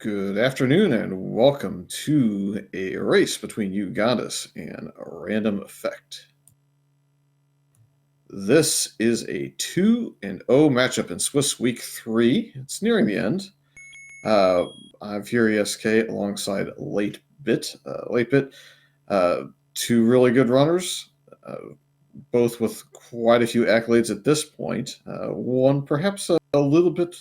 Good afternoon and welcome to a race between Ugondis and Random Effect. This is a 2-0 matchup in Swiss Week 3. It's nearing the end. I'm Fury SK alongside Late Bit. Two really good runners, both with quite a few accolades at this point. One perhaps a little bit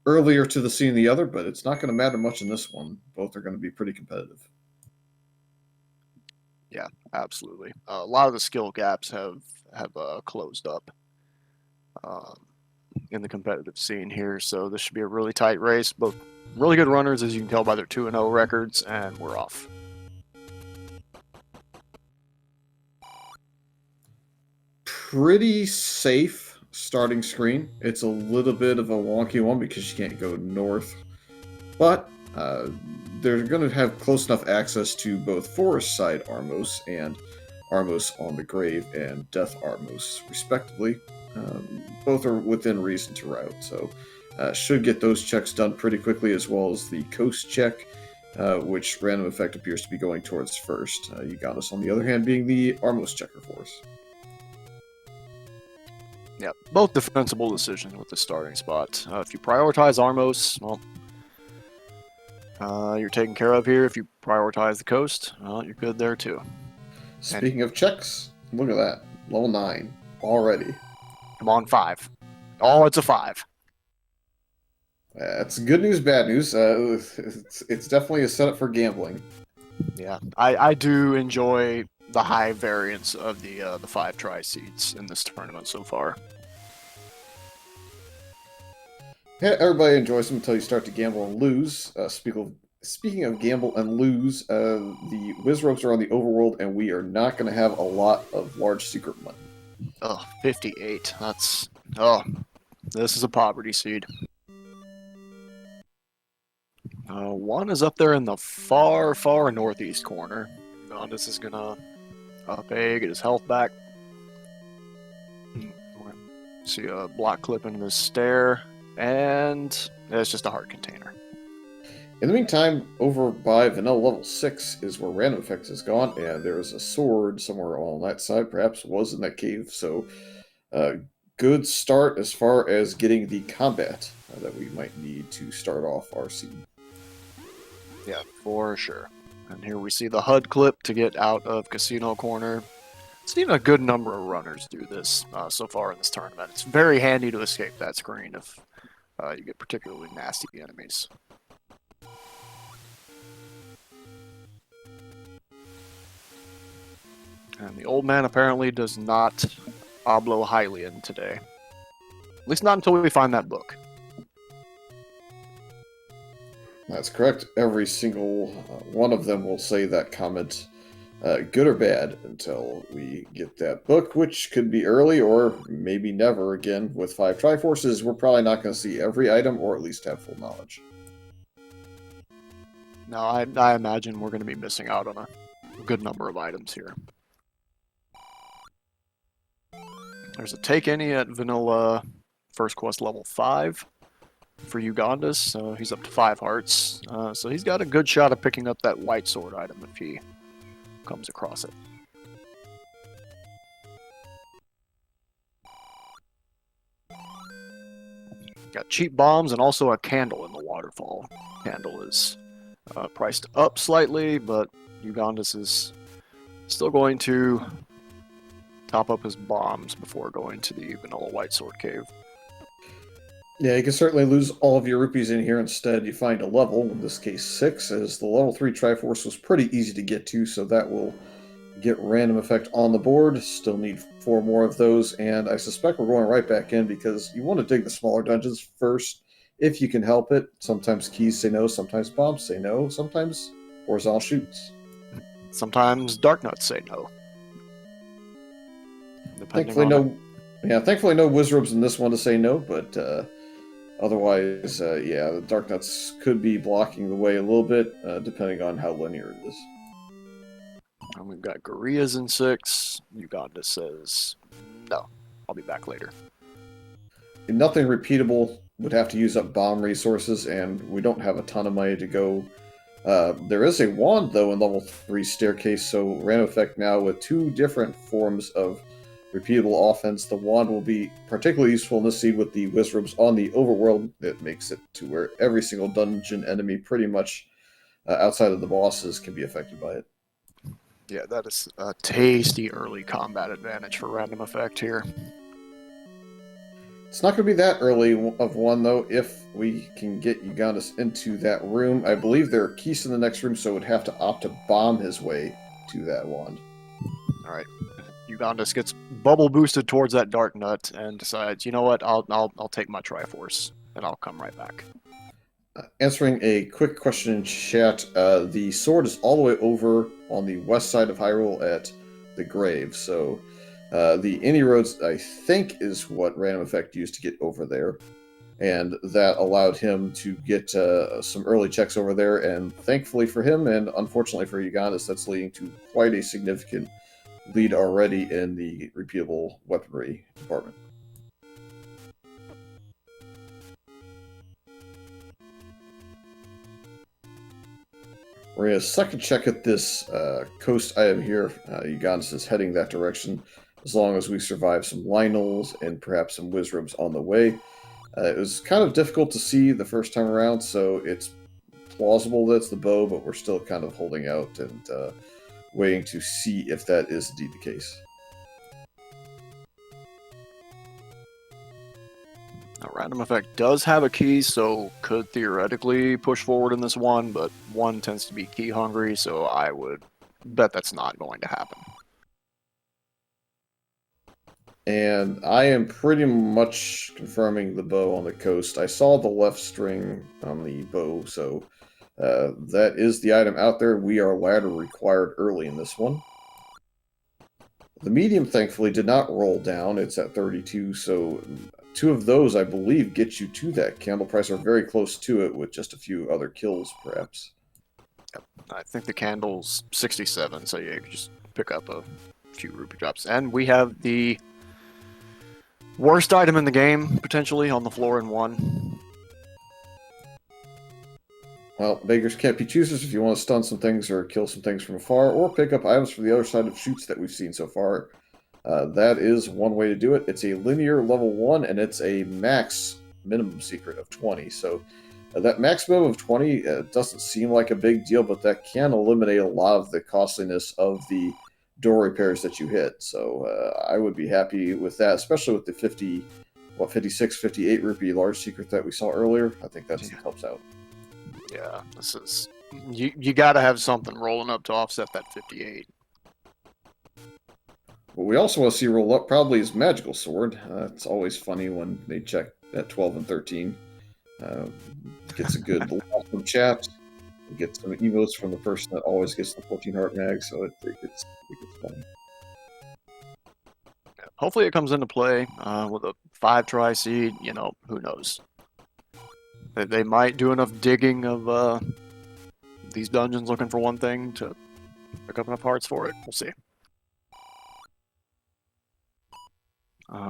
earlier to the scene than the other, but it's not going to matter much in this one. Both are going to be pretty competitive. Yeah, absolutely. A lot of the skill gaps have closed up in the competitive scene here, so this should be a really tight race. Both really good runners, as you can tell by their 2-0 records, and we're off. Pretty safe starting screen. It's a little bit of a wonky one because you can't go north, but they're going to have close enough access to both Forest Side Armos and Armos on the Grave and Death Armos, respectively. Both are within reason to route, so should get those checks done pretty quickly, as well as the coast check, which Random Effect appears to be going towards first. Ugondis, on the other hand, being the Armos checker for us. Yeah, both defensible decisions with the starting spot. If you prioritize Armos, well, you're taken care of here. If you prioritize the coast, well, you're good there too. Speaking of checks, look at that. Level 9 already. I'm on 5. Oh, it's a 5. It's good news, bad news. It's definitely a setup for gambling. Yeah, I do enjoy the high variance of the 5 tri-seeds in this tournament so far. Yeah, everybody enjoys them until you start to gamble and lose. Speaking of gamble and lose, the Wizropes are on the overworld, and we are not going to have a lot of large secret money. Oh, 58. That's... Oh, this is a poverty seed. 1 is up there in the far, far northeast corner. Ugondis is going to up A, get his health back. See a block clip into the stair, and it's just a heart container. In the meantime, over by Vanilla level 6 is where Random Effect has gone, and there is a sword somewhere on that side, perhaps was in that cave, so good start as far as getting the combat that we might need to start off our scene. Yeah, for sure. And here we see the HUD clip to get out of Casino Corner. Seen a good number of runners do this so far in this tournament. It's very handy to escape that screen if you get particularly nasty enemies. And the old man apparently does not hablo Hylian today. At least not until we find that book. That's correct. Every single one of them will say that comment, good or bad, until we get that book, which could be early or maybe never again. With 5 Triforces, we're probably not going to see every item or at least have full knowledge. No, I imagine we're going to be missing out on a good number of items here. There's a take any at Vanilla First Quest level 5 for Ugondis. He's up to 5 hearts. So he's got a good shot of picking up that white sword item if he comes across it. Got cheap bombs and also a candle in the waterfall. Candle is priced up slightly, but Ugondis is still going to top up his bombs before going to the Vanilla White Sword Cave. Yeah, you can certainly lose all of your rupees in here. Instead, you find a level, in this case 6, as the level 3 Triforce was pretty easy to get to, so that will get Random Effect on the board. Still need 4 more of those, and I suspect we're going right back in because you want to dig the smaller dungeons first if you can help it. Sometimes keys say no, sometimes bombs say no, sometimes horizontal shoots. Sometimes dark nuts say no. Thankfully no Wizrobes in this one to say no, but otherwise, yeah, the dark nuts could be blocking the way a little bit, depending on how linear it is. And we've got Gorillas in 6. Ugondis says, no, I'll be back later. Nothing repeatable would have to use up bomb resources, and we don't have a ton of money to go. There is a wand, though, in level 3 staircase, so RandomEffekt now with 2 different forms of repeatable offense. The wand will be particularly useful in this seed with the wizards on the overworld. It makes it to where every single dungeon enemy, pretty much outside of the bosses, can be affected by it. Yeah, that is a tasty early combat advantage for RandomEffekt here. It's not going to be that early of one, though, if we can get Ugondis into that room. I believe there are keys in the next room, so would have to opt to bomb his way to that wand. All right. Ugondis gets bubble boosted towards that dark nut and decides, you know what, I'll take my Triforce and I'll come right back. Answering a quick question in chat, the sword is all the way over on the west side of Hyrule at the grave, so the Any Roads, I think, is what RandomEffekt used to get over there, and that allowed him to get some early checks over there, and thankfully for him, and unfortunately for Ugondis, that's leading to quite a significant lead already in the repeatable weaponry department. We're going to second check at this coast item here. Ugondis is heading that direction, as long as we survive some Lynels and perhaps some Wizrubs on the way. It was kind of difficult to see the first time around, so it's plausible that it's the bow, but we're still kind of holding out and waiting to see if that is indeed the case. Now, RandomEffekt does have a key, so could theoretically push forward in this one, but one tends to be key hungry, so I would bet that's not going to happen. And I am pretty much confirming the bow on the coast. I saw the left string on the bow, so that is the item out there. We are ladder required early in this one. The medium, thankfully, did not roll down. It's at 32, so 2 of those, I believe, get you to that candle price, or very close to it, with just a few other kills, perhaps. Yep. I think the candle's 67, so yeah, you can just pick up a few rupee drops. And we have the worst item in the game, potentially, on the floor in 1. Well, beggars can't be choosers if you want to stun some things or kill some things from afar, or pick up items from the other side of shoots that we've seen so far. That is one way to do it. It's a linear level 1, and it's a max minimum secret of 20. So that max minimum of 20 doesn't seem like a big deal, but that can eliminate a lot of the costliness of the door repairs that you hit. So I would be happy with that, especially with the 56, 58 rupee large secret that we saw earlier. I think that helps out. Yeah, this is... You gotta have something rolling up to offset that 58. What we also want to see roll up probably is Magical Sword. It's always funny when they check at 12 and 13. Gets a good laugh from chat. Gets some emotes from the person that always gets the 14 heart mag, so it gets funny. Hopefully it comes into play with a 5-try seed. You know, who knows? They might do enough digging of these dungeons looking for one thing to pick up enough hearts for it. We'll see.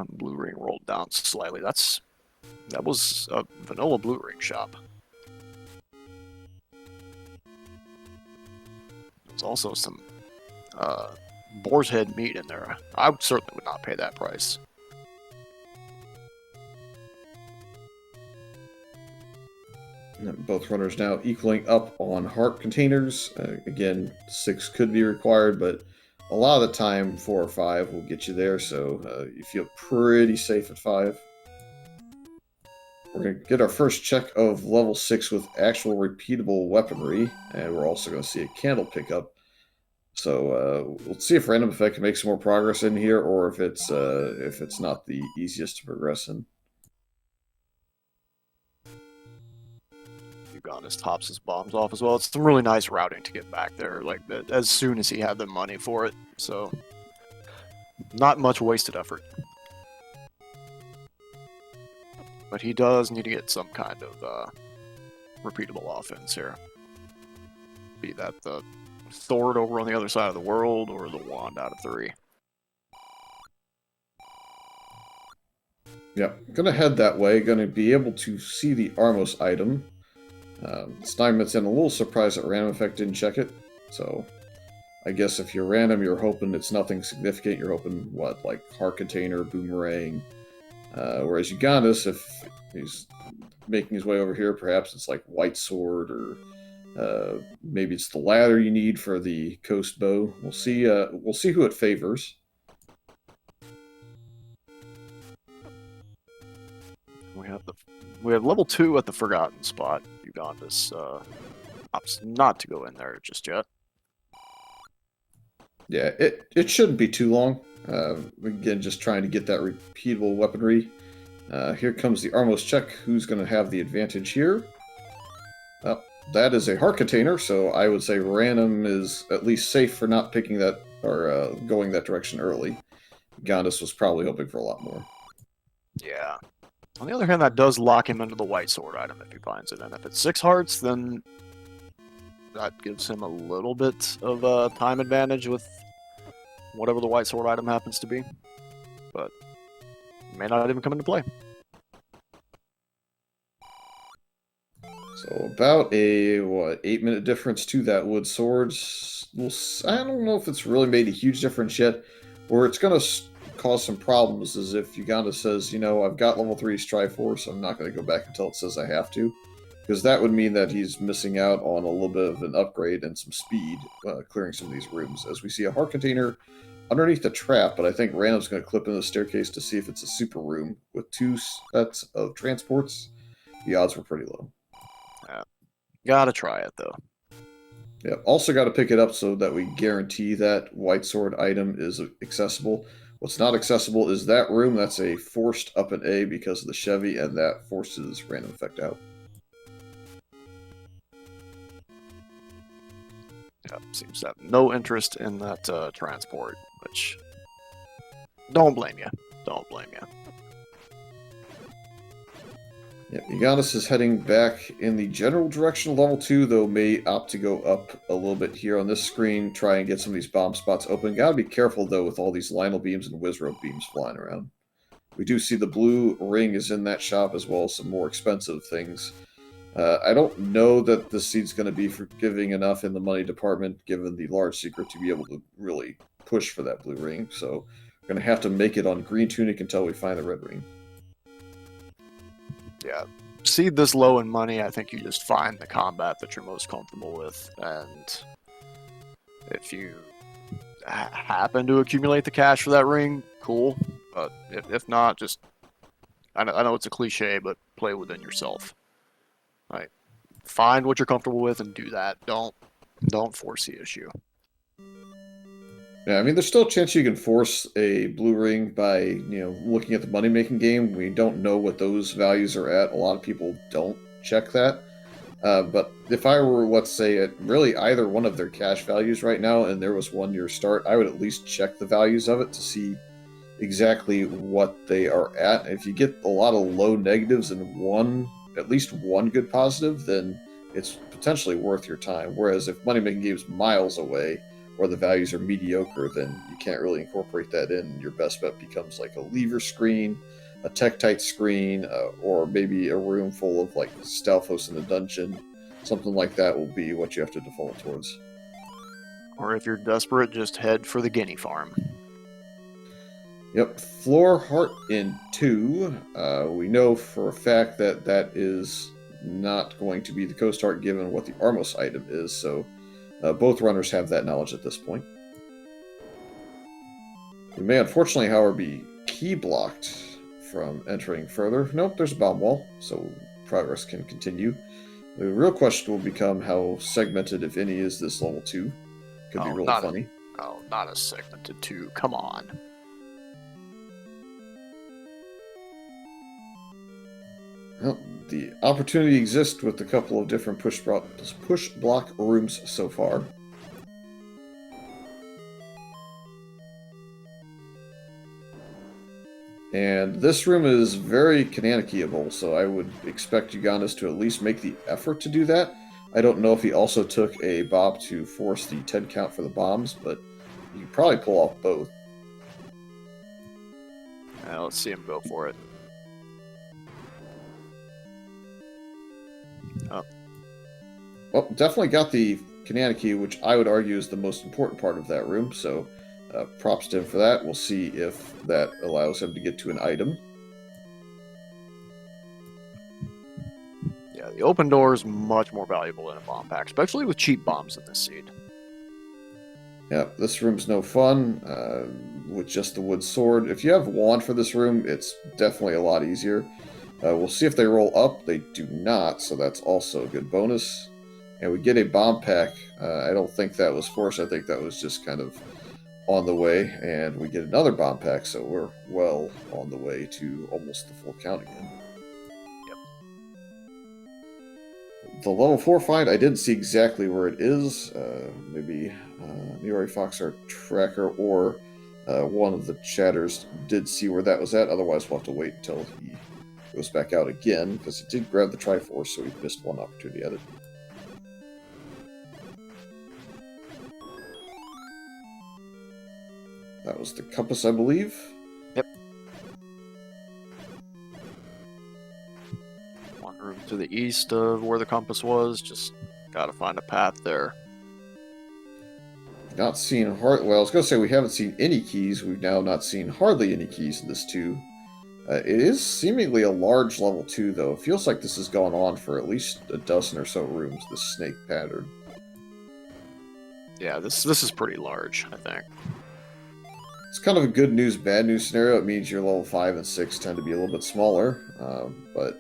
Blue ring rolled down slightly. That was a vanilla blue ring shop. There's also some boar's head meat in there. I certainly would not pay that price. Both runners now equaling up on heart containers. Again, 6 could be required, but a lot of the time 4 or 5 will get you there, so you feel pretty safe at 5. We're going to get our first check of level 6 with actual repeatable weaponry, and we're also going to see a candle pickup. So we'll see if RandomEffekt can make some more progress in here, or if it's not the easiest to progress in. Ugondis tops his bombs off as well. It's some really nice routing to get back there, like as soon as he had the money for it. So, not much wasted effort. But he does need to get some kind of repeatable offense here. Be that the sword over on the other side of the world, or the wand out of 3. Yep, gonna head that way. Gonna be able to see the Armos item. Steinmet's in a little surprised that RandomEffekt didn't check it. So I guess if you're random, you're hoping it's nothing significant. You're hoping, what, like Heart Container, Boomerang. Whereas Ugondis, if he's making his way over here, perhaps it's like White Sword, or maybe it's the ladder you need for the Coast Bow. We'll see. We'll see who it favors. We have level 2 at the Forgotten spot. Ugondis opts not to go in there just yet. Yeah, it shouldn't be too long. Again, just trying to get that repeatable weaponry. Here comes the Armos check. Who's going to have the advantage here? Well, that is a heart container, so I would say random is at least safe for not picking that or going that direction early. Gondis was probably hoping for a lot more. Yeah. On the other hand, that does lock him into the White Sword item if he finds it, and if it's 6 hearts, then that gives him a little bit of a time advantage with whatever the White Sword item happens to be. But it may not even come into play. So about a, 8-minute difference to that wood swords. I don't know if it's really made a huge difference yet. Where it's going to cause some problems is if Uganda says, you know, I've got level 3 Triforce, I'm not going to go back until it says I have to. Because that would mean that he's missing out on a little bit of an upgrade and some speed, clearing some of these rooms. As we see a heart container underneath the trap, but I think Random's going to clip in the staircase to see if it's a super room with 2 sets of transports. The odds were pretty low. Gotta try it, though. Yeah, also got to pick it up so that we guarantee that White Sword item is accessible. What's not accessible is that room. That's a forced up an A because of the Chevy, and that forces RandomEffekt out. Yeah, seems to have no interest in that transport, which... Don't blame you. Don't blame you. Yeah, Ugondis is heading back in the general direction of level 2, though may opt to go up a little bit here on this screen, try and get some of these bomb spots open. Gotta be careful, though, with all these Lionel beams and Wizrobe beams flying around. We do see the blue ring is in that shop, as well as some more expensive things. I don't know that the seed's going to be forgiving enough in the money department, given the large secret, to be able to really push for that blue ring. So we're going to have to make it on green tunic until we find the red ring. Yeah, seed this low in money, I think you just find the combat that you're most comfortable with, and if you happen to accumulate the cash for that ring, cool, but if not, just, I know it's a cliche, but play within yourself. Like, find what you're comfortable with and do that. Don't force the issue. Yeah, I mean, there's still a chance you can force a blue ring by, you know, looking at the money-making game. We don't know what those values are at. A lot of people don't check that. But if I were, let's say, at really either one of their cash values right now, and there was one near start, I would at least check the values of it to see exactly what they are at. If you get a lot of low negatives and at least one good positive, then it's potentially worth your time. Whereas if money-making game's miles away, or the values are mediocre, then you can't really incorporate that in. Your best bet becomes like a lever screen, a Tektite screen, or maybe a room full of like Stalfos in a dungeon. Something like that will be what you have to default towards. Or if you're desperate, just head for the guinea farm. Yep, floor heart in 2. We know for a fact that that is not going to be the Coast Heart given what the Armos item is, so both runners have that knowledge at this point. We may unfortunately, however, be key blocked from entering further. Nope, there's a bomb wall, so progress can continue. The real question will become how segmented, if any, is this level 2. Could be really funny. Not a segmented 2. Come on. Well, the opportunity exists with a couple of different push block rooms so far. And this room is very Kananakiable, so I would expect Ugondis to at least make the effort to do that. I don't know if he also took a bob to force the 10 count for the bombs, but you could probably pull off both. Let's see him go for it. Oh, Well, definitely got the Kanana key, which I would argue is the most important part of that room. So, props to him for that. We'll see if that allows him to get to an item. yeah, the open door is much more valuable in a bomb pack, especially with cheap bombs in this seed. Yeah, this room's no fun with just the wood sword. If you have wand for this room, it's definitely a lot easier. We'll see if they roll up. They do not, so that's also a good bonus. And we get a bomb pack. I don't think that was forced. I think that was just kind of on the way. And we get another bomb pack, so we're well on the way to almost the full count again. The level 4 find, I didn't see exactly where it is. Maybe Newry Fox, our tracker, or one of the chatters did see where that was at. Otherwise, we'll have to wait until he goes back out again, because he did grab the Triforce, so he missed one opportunity at it. That was the compass, I believe. Yep. One room to the east of where the compass was. Just gotta find a path there. Not seen well, I was going to say we haven't seen any keys. We've now not seen hardly any keys in this 2. It is seemingly a large level 2, though. It feels like this has gone on for at least a dozen or so rooms, this snake pattern. Yeah, this is pretty large, I think. It's kind of a good news, bad news scenario. It means your level 5 and 6 tend to be a little bit smaller, but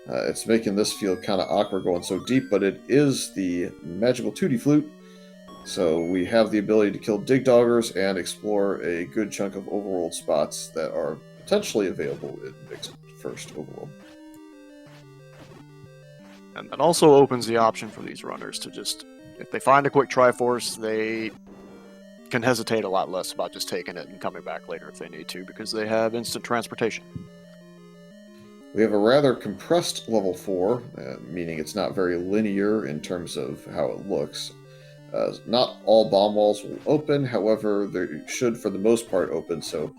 it's making this feel kind of awkward going so deep, but it is the magical 2D flute, so we have the ability to kill dig doggers and explore a good chunk of overworld spots that are potentially available in mixed first overworld. And that also opens the option for these runners to just, if they find a quick Triforce, they can hesitate a lot less about just taking it and coming back later if they need to, because they have instant transportation. We have a rather compressed level 4, meaning it's not very linear in terms of how it looks. Not all bomb walls will open, however, they should for the most part open, so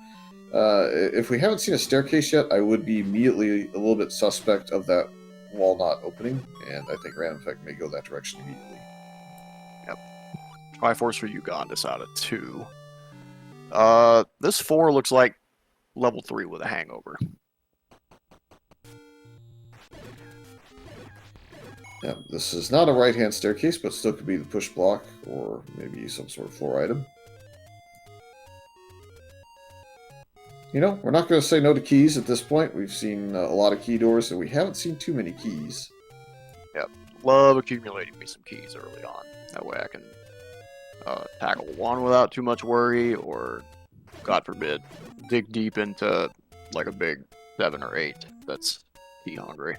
if we haven't seen a staircase yet, I would be immediately a little bit suspect of that wall not opening, and I think RandomEffekt may go that direction immediately. Yep. Triforce for Ugondis out of 2. This 4 looks like level 3 with a hangover. Yeah, this is not a right-hand staircase, but still could be the push block, or maybe some sort of floor item. You know, we're not going to say no to keys at this point. We've seen a lot of key doors, and we haven't seen too many keys. Yep. Love accumulating me some keys early on. That way I can tackle one without too much worry, or, God forbid, dig deep into like a big 7 or 8 that's key hungry.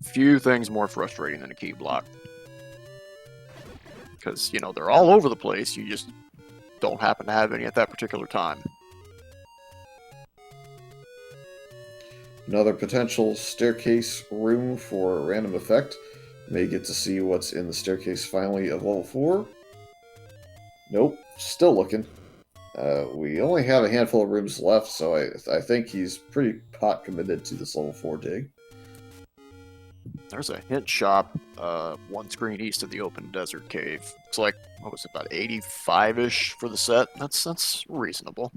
Few things more frustrating than a key block. Because, you know, they're all over the place, you just don't happen to have any at that particular time. Another potential staircase room for RandomEffekt. May get to see what's in the staircase finally of level 4. Nope, still looking. We only have a handful of rooms left, so I think he's pretty pot committed to this level 4 dig. There's a hint shop, one screen east of the open desert cave. It's like, what was it, about 85-ish for the set? That's reasonable.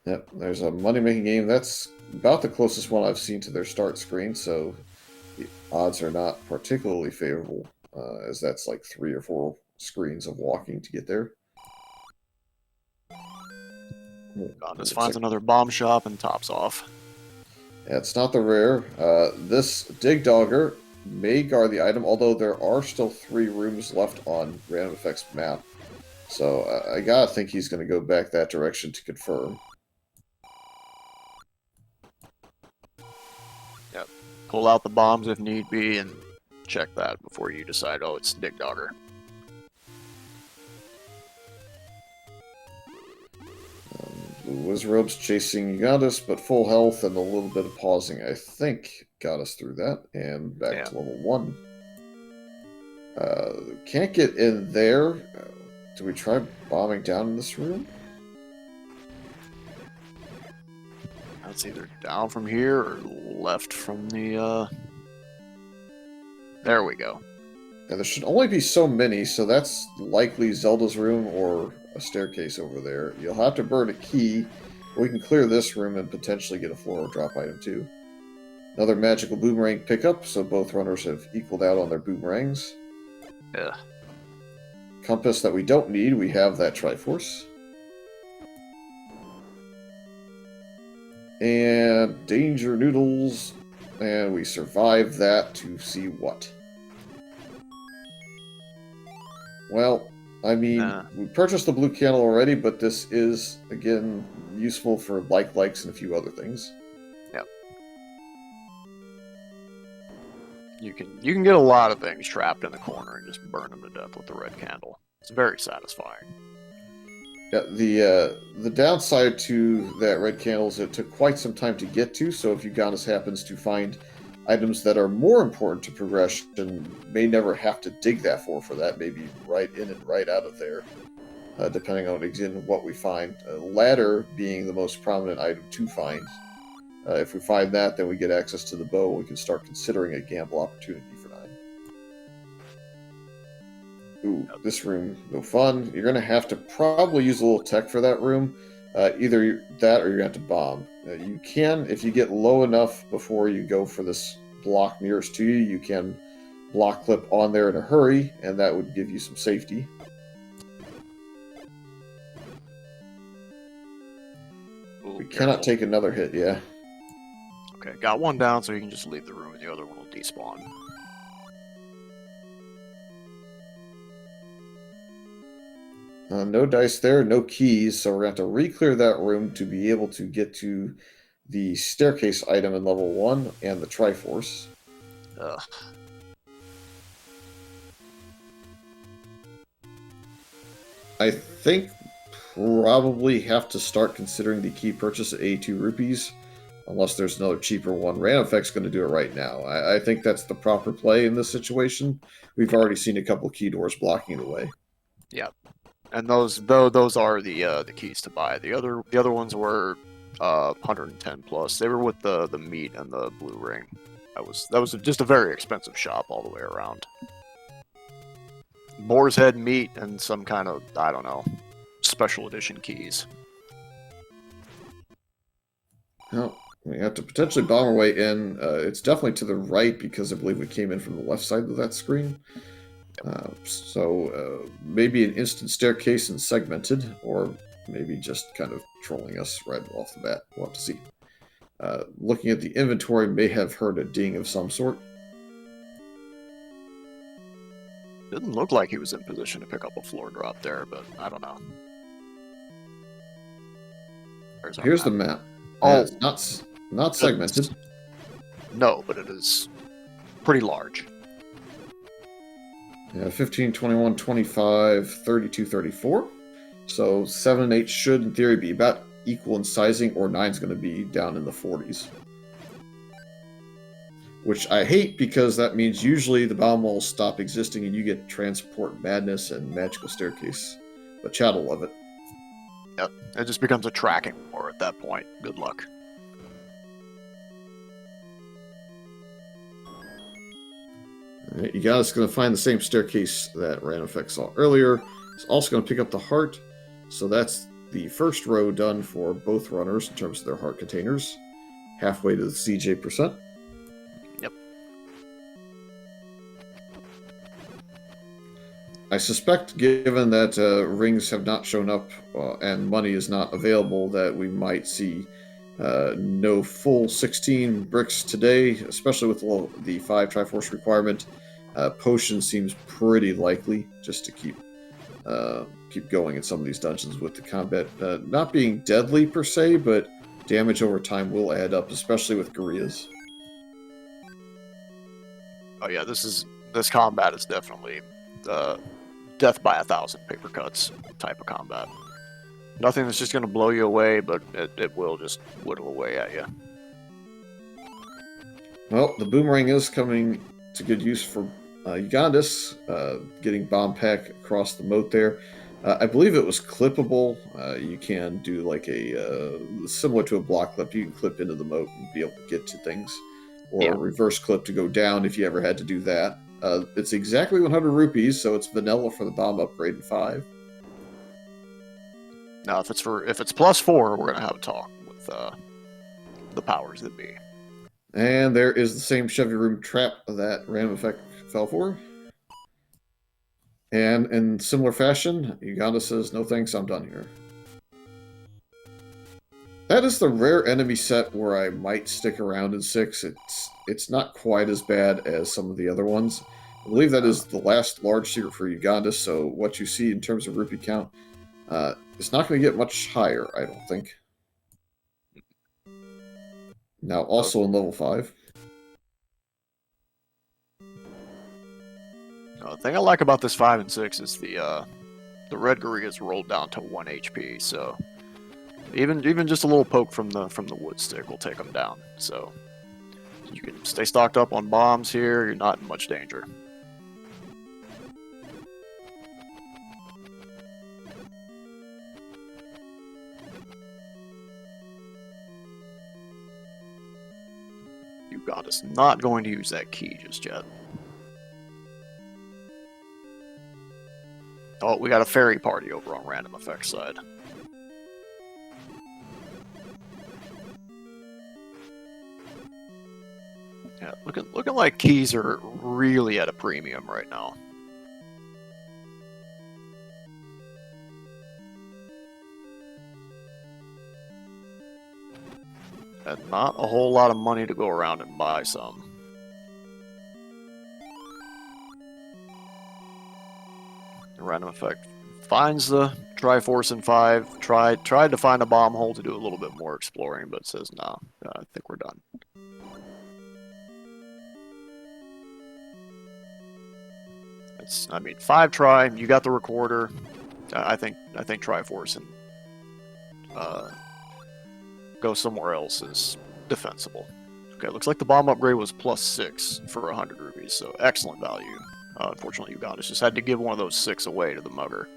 Yep, there's a money-making game. That's about the closest one I've seen to their start screen, so the odds are not particularly favorable, as that's like 3 or 4 screens of walking to get there. Ugondis finds another bomb shop and tops off. Yeah, it's not the rare. This Dig Dogger may guard the item, although there are still 3 rooms left on RandomEffekt's map. So I gotta think he's gonna go back that direction to confirm. Yep. Pull out the bombs if need be and check that before you decide, oh, it's Dig Dogger. Wizrobe's chasing Ugondis, but full health and a little bit of pausing, I think, got us through that. And back to level 1. Can't get in there. Do we try bombing down in this room? That's either down from here or left from the, There we go. Now, there should only be so many, so that's likely Zelda's room or a staircase over there. You'll have to burn a key. We can clear this room and potentially get a floral drop item too. Another magical boomerang pickup, so both runners have equaled out on their boomerangs. Yeah. Compass that we don't need, we have that Triforce. And Danger Noodles, and we survived that to see what? Well, I mean, we purchased the blue candle already, but this is, again, useful for likes and a few other things. Yep. You can get a lot of things trapped in the corner and just burn them to death with the red candle. It's very satisfying. Yeah, the downside to that red candle is it took quite some time to get to, so if Ugondis happens to find items that are more important to progression, may never have to dig that for that, maybe right in and right out of there, depending on again what we find. Ladder being the most prominent item to find. If we find that, then we get access to the bow, we can start considering a gamble opportunity for 9. Ooh, this room, no fun. You're going to have to probably use a little tech for that room. Either that or you're going to have to bomb. You can, if you get low enough before you go for this block nearest to you, you can block clip on there in a hurry, and that would give you some safety. Ooh, we cannot take another hit, yeah. Okay, got one down, so you can just leave the room, and the other one will despawn. No dice there, no keys, so we're going to have to re-clear that room to be able to get to the staircase item in level 1 and the Triforce. Ugh. I think probably have to start considering the key purchase at 82 rupees, unless there's another cheaper one. RandomEffekt's going to do it right now. I think that's the proper play in this situation. We've already seen a couple key doors blocking the way. Yeah. And those are the keys to buy. The other ones were 110 plus. They were with the meat and the blue ring. That was just a very expensive shop all the way around. Boar's head meat and some kind of, I don't know, special edition keys. Well, we have to potentially bomb our way in. It's definitely to the right because I believe we came in from the left side of that screen. So maybe an instant staircase and segmented, or maybe just kind of trolling us right off the bat. We'll have to see. Looking at the inventory, may have heard a ding of some sort. Didn't look like he was in position to pick up a floor drop there, but I don't know. Here's the map. Oh, it's not segmented. No, but it is pretty large. Yeah, 15, 21, 25, 32, 34. So 7 and 8 should, in theory, be about equal in sizing, or 9's going to be down in the 40s. Which I hate, because that means usually the bomb walls stop existing and you get Transport Madness and Magical Staircase. But Chad will love it. Yep, it just becomes a tracking war at that point. Good luck. Alright, Ugondis going to find the same staircase that RandomEffekt saw earlier. It's also going to pick up the heart. So that's the first row done for both runners in terms of their heart containers. Halfway to the CJ percent. Yep. I suspect, given that rings have not shown up and money is not available, that we might see no full 16 bricks today, especially with the 5 Triforce requirement. Potion seems pretty likely, just to keep going in some of these dungeons with the combat not being deadly per se, but damage over time will add up, especially with Gorillas. Oh yeah, this combat is definitely death by 1,000 paper cuts type of combat. Nothing that's just going to blow you away, but it will just whittle away at you. Well, the boomerang is coming to good use for Ugondis, getting bomb pack across the moat there. I believe it was clippable. You can do like a similar to a block clip. You can clip into the moat and be able to get to things, or Yeah. a reverse clip to go down if you ever had to do that. It's exactly 100 rupees, so it's vanilla for the bomb upgrade in 5. Now, if it's +4, we're gonna have a talk with the powers that be. And there is the same Chevy Room trap that RandomEffekt fell for. And in similar fashion, Uganda says, no thanks, I'm done here. That is the rare enemy set where I might stick around in 6. It's not quite as bad as some of the other ones. I believe that is the last large secret for Uganda, so what you see in terms of rupee count, it's not going to get much higher, I don't think. Now, also in level 5. The thing I like about this 5 and 6 is the red Guri is rolled down to 1 HP, so even just a little poke from the wood stick will take them down. So you can stay stocked up on bombs here. You're not in much danger. Ugondis not going to use that key just yet. Oh, we got a fairy party over on RandomEffekt side. Yeah, looking like keys are really at a premium right now. And not a whole lot of money to go around and buy some. RandomEffekt finds the Triforce in 5. Tried to find a bomb hole to do a little bit more exploring, but says no. I think we're done. I mean, 5 try. You got the recorder. I think Triforce and go somewhere else is defensible. Okay, looks like the bomb upgrade was +6 for 100 rupees, so excellent value. Unfortunately, Ugondis just had to give one of those 6 away to the mugger.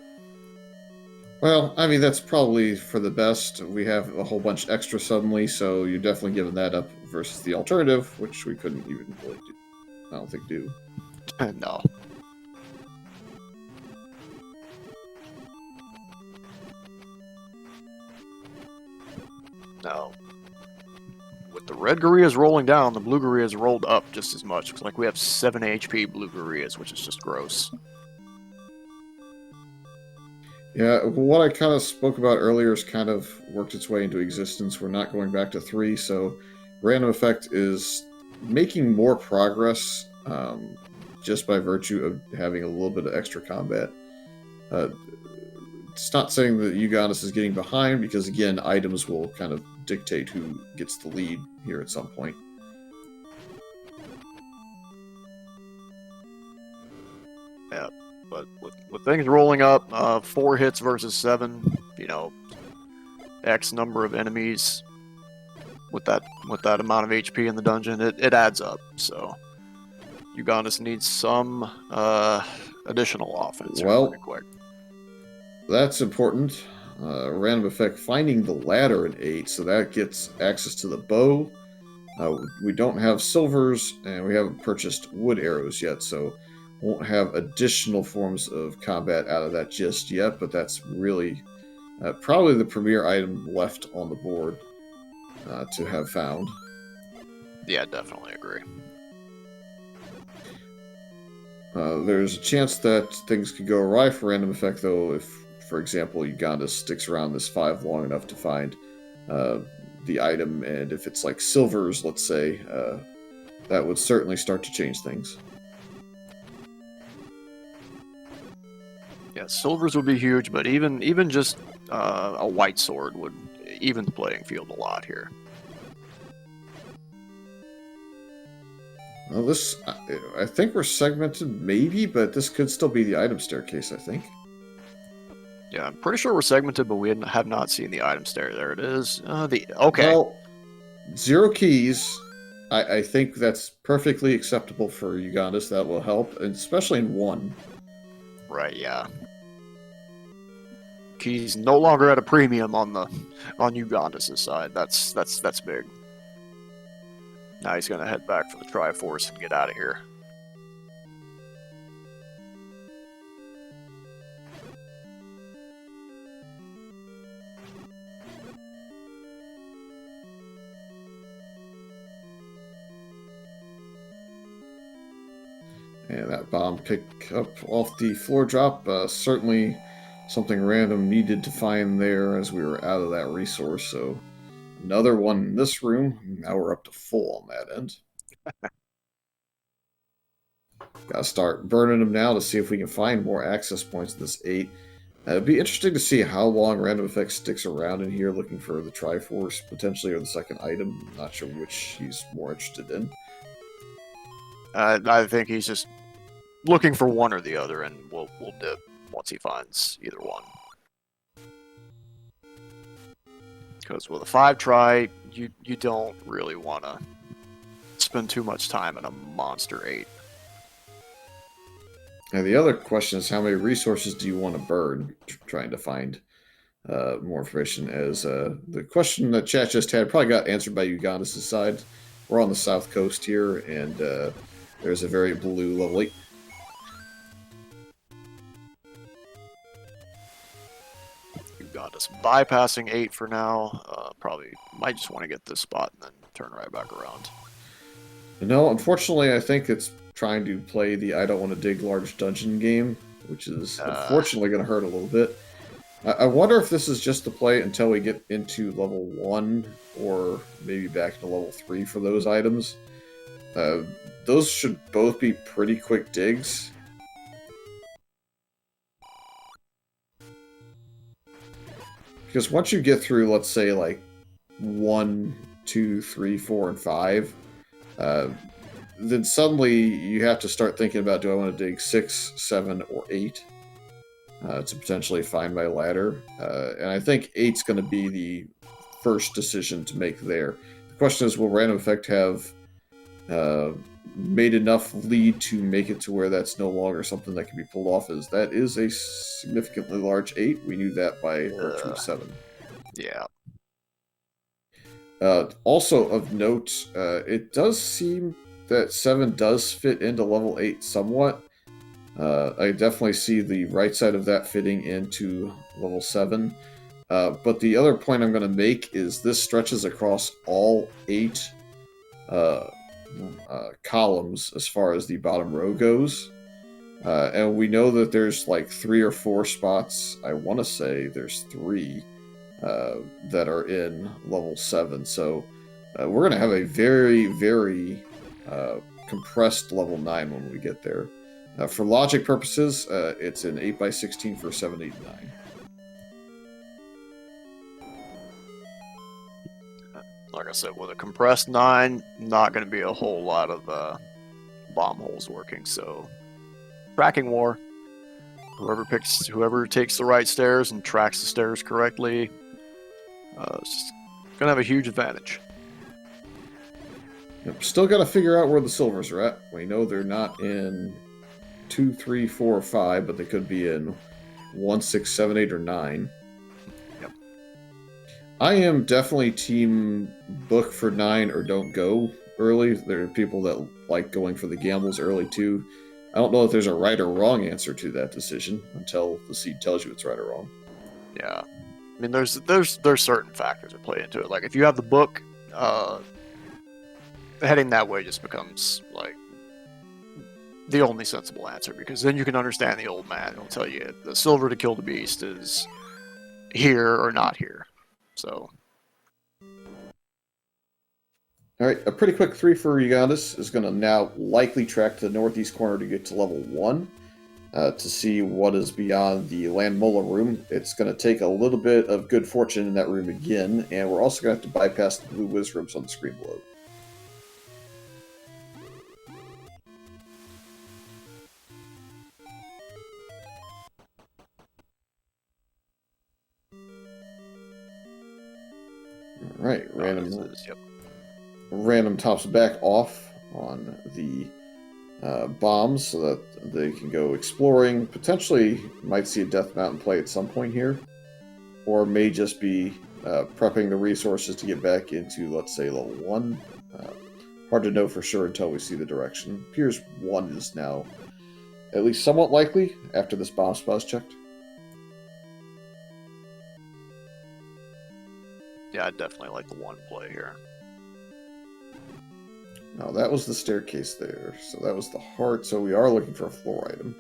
Well, I mean, that's probably for the best. We have a whole bunch extra suddenly, so you're definitely giving that up versus the alternative, which we couldn't even really do. I don't think do. No. No. With the red Gurias rolling down, the blue Gurias rolled up just as much. Looks like we have 7 HP blue Gurias, which is just gross. Yeah, what I kind of spoke about earlier has kind of worked its way into existence. We're not going back to 3, so RandomEffekt is making more progress just by virtue of having a little bit of extra combat. It's not saying that Ugondis is getting behind, because again, items will kind of dictate who gets the lead here at some point. Yeah, but with things rolling up, 4 hits versus 7, you know, X number of enemies with that amount of HP in the dungeon, it adds up. So Ugondis needs some additional offense. Well, really quick. That's important. RandomEffekt finding the ladder in 8, so that gets access to the bow. We don't have silvers, and we haven't purchased wood arrows yet, so won't have additional forms of combat out of that just yet, but that's really probably the premier item left on the board to have found. Yeah, definitely agree. There's a chance that things could go awry for RandomEffekt, though, if, for example, Uganda sticks around this 5 long enough to find the item, and if it's like silvers, let's say, that would certainly start to change things. Yeah, silvers would be huge, but even just a white sword would even the playing field a lot here. Well, this, I think we're segmented, maybe, but this could still be the item staircase, I think. Yeah, I'm pretty sure we're segmented, but we have not seen the item stair. There it is. Okay. Well, 0 keys. I think that's perfectly acceptable for Ugondis. That will help, and especially in 1. Right, yeah. he's no longer at a premium on Ugondis' side. That's big. Now he's gonna head back for the Triforce and get out of here. And that bomb pick up off the floor drop. Certainly something random needed to find there as we were out of that resource. So another one in this room. Now we're up to full on that end. Gotta start burning them now to see if we can find more access points in this 8. It'd be interesting to see how long RandomEffekt sticks around in here looking for the Triforce, potentially, or the second item. I'm not sure which he's more interested in. I think he's just looking for one or the other, and we'll dip once he finds either one. Because with a 5 try, you don't really want to spend too much time in a monster 8. And the other question is, how many resources do you want to burn trying to find more information? As the question that chat just had probably got answered by Ugondis' side. We're on the south coast here, and there's a very blue level 8. Ugondis bypassing 8 for now. Probably might just want to get this spot and then turn right back around. No, unfortunately, I think it's trying to play the I don't want to dig large dungeon game, which is unfortunately going to hurt a little bit. I wonder if this is just to play until we get into level 1, or maybe back to level 3 for those items. Those should both be pretty quick digs. Because once you get through, let's say, like 1, 2, 3, 4, and 5, then suddenly you have to start thinking about, do I want to dig 6, 7, or 8 to potentially find my ladder? And I think 8's going to be the first decision to make there. The question is, will RandomEffekt have made enough lead to make it to where that's no longer something that can be pulled off? As that is a significantly large 8. We knew that by virtue of 7. Yeah. Also of note, it does seem that 7 does fit into level 8 somewhat. I definitely see the right side of that fitting into level 7. But the other point I'm going to make is this stretches across all 8 columns as far as the bottom row goes. And we know that there's like 3 or 4 spots. I want to say there's 3 that are in level 7. So we're going to have a very, very compressed level 9 when we get there. For logic purposes, it's an 8x16 for 7, 8, 9. Like I said, with a compressed 9, not going to be a whole lot of bomb holes working. So, tracking war. Whoever takes the right stairs and tracks the stairs correctly, it's just going to have a huge advantage. Yep, still got to figure out where the silvers are at. We know they're not in 2, 3, 4, or 5, but they could be in 1, 6, 7, 8, or 9. Yep. I am definitely team book for 9 or don't go early. There are people that like going for the gambles early too. I don't know if there's a right or wrong answer to that decision until the seed tells you it's right or wrong. Yeah. I mean, there's certain factors that play into it. Like, if you have the book, heading that way just becomes, like, the only sensible answer, because then you can understand the old man. He'll tell you the silver to kill the beast is here or not here. So. Alright, a pretty quick 3 for Ugondis is going to now likely track to the northeast corner to get to level 1 to see what is beyond the Landmola room. It's going to take a little bit of good fortune in that room again, and we're also going to have to bypass the blue whiz rooms on the screen below. Alright, random tops back off on the bombs so that they can go exploring. Potentially might see a Death Mountain play at some point here. or may just be prepping the resources to get back into, let's say, level 1. Hard to know for sure until we see the direction. Appears 1 is now at least somewhat likely after this bomb spot is checked. Yeah, I definitely like the 1 play here. Now, that was the staircase there, so that was the heart, so we are looking for a floor item.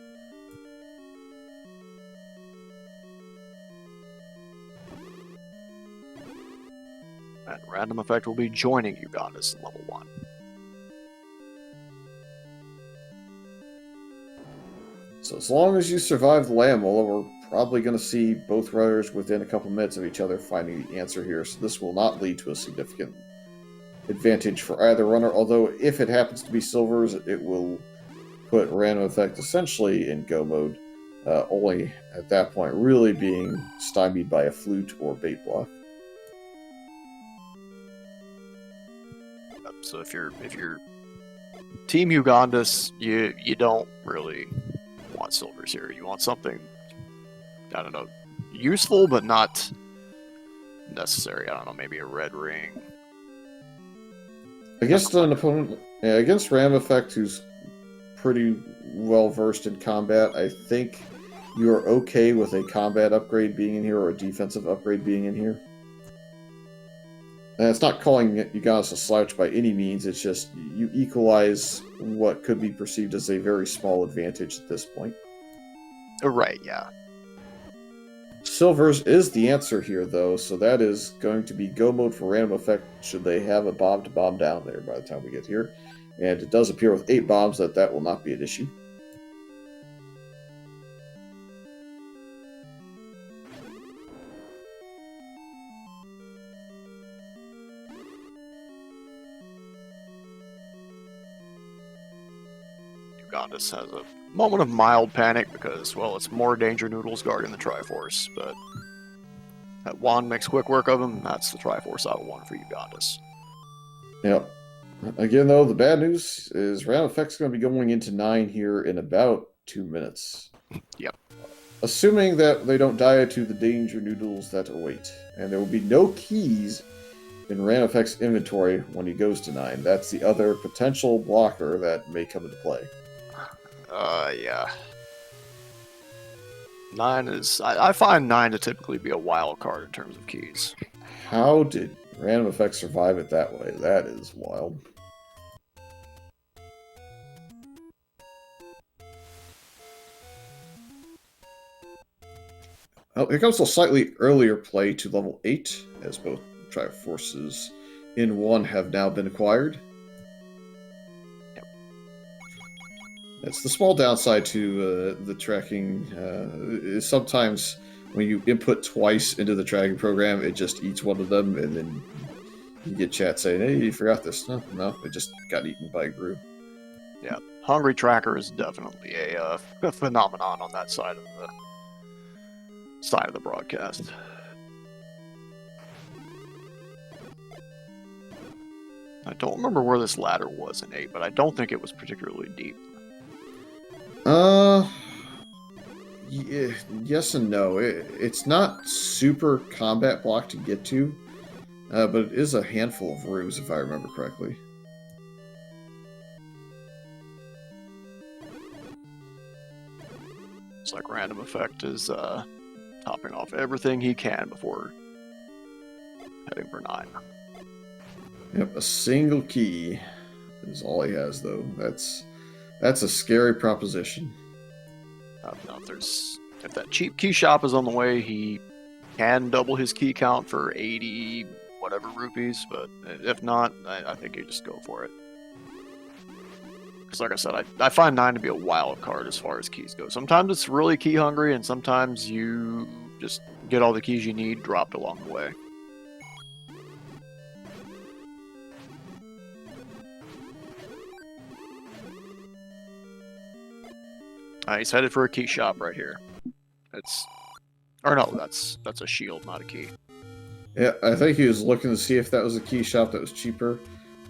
And RandomEffekt will be joining Ugondis in level 1. So as long as you survive the land molar, we're probably going to see both runners within a couple minutes of each other finding the answer here, so this will not lead to a significant advantage for either runner, although if it happens to be Silver's, it will put RandomEffekt essentially in go mode, only at that point really being stymied by a flute or bait block. So if you're Team Ugondis, you don't really want Silvers here. You want something, I don't know, useful but not necessary. I don't know, maybe a red ring. Against an opponent, against RandomEffekt, who's pretty well versed in combat, I think you're okay with a combat upgrade being in here or a defensive upgrade being in here. And it's not calling Ugondis a slouch by any means, it's just you equalize what could be perceived as a very small advantage at this point. Right, yeah. Silvers is the answer here, though, so that is going to be go mode for RandomEffekt should they have a bomb to bomb down there by the time we get here. And it does appear with 8 bombs that will not be an issue. Ugondis has a moment of mild panic because, well, it's more Danger Noodles guarding the Triforce, but that wand makes quick work of him, and that's the Triforce out of 1 for Ugondis. Yep. Again, though, the bad news is RandomEffekt's going to be going into 9 here in about 2 minutes. Yep. Assuming that they don't die to the Danger Noodles that await. And there will be no keys in RandomEffekt's inventory when he goes to 9. That's the other potential blocker that may come into play. Yeah. 9 is... I find 9 to typically be a wild card in terms of keys. How did RandomEffekt survive it that way? That is wild. Well, here comes a slightly earlier play to level 8, as both Triforces in 1 have now been acquired. It's the small downside to the tracking is sometimes when you input twice into the tracking program, it just eats one of them, and then you get chat saying, "Hey, you forgot this." No, it just got eaten by a group. Yeah, Hungry Tracker is definitely a phenomenon on that side of the broadcast. I don't remember where this ladder was in 8, but I don't think it was particularly deep. Yeah, yes and no. It's not super combat block to get to, but it is a handful of rooms, if I remember correctly. It's like RandomEffekt is topping off everything he can before heading for 9. Yep, a single key is all he has, though. That's a scary proposition. If that cheap key shop is on the way, he can double his key count for 80 whatever rupees, but if not, I think you just go for it. Because like I said, I find 9 to be a wild card as far as keys go. Sometimes it's really key hungry, and sometimes you just get all the keys you need dropped along the way. He's headed for a key shop right here. That's a shield, not a key. Yeah, I think he was looking to see if that was a key shop that was cheaper,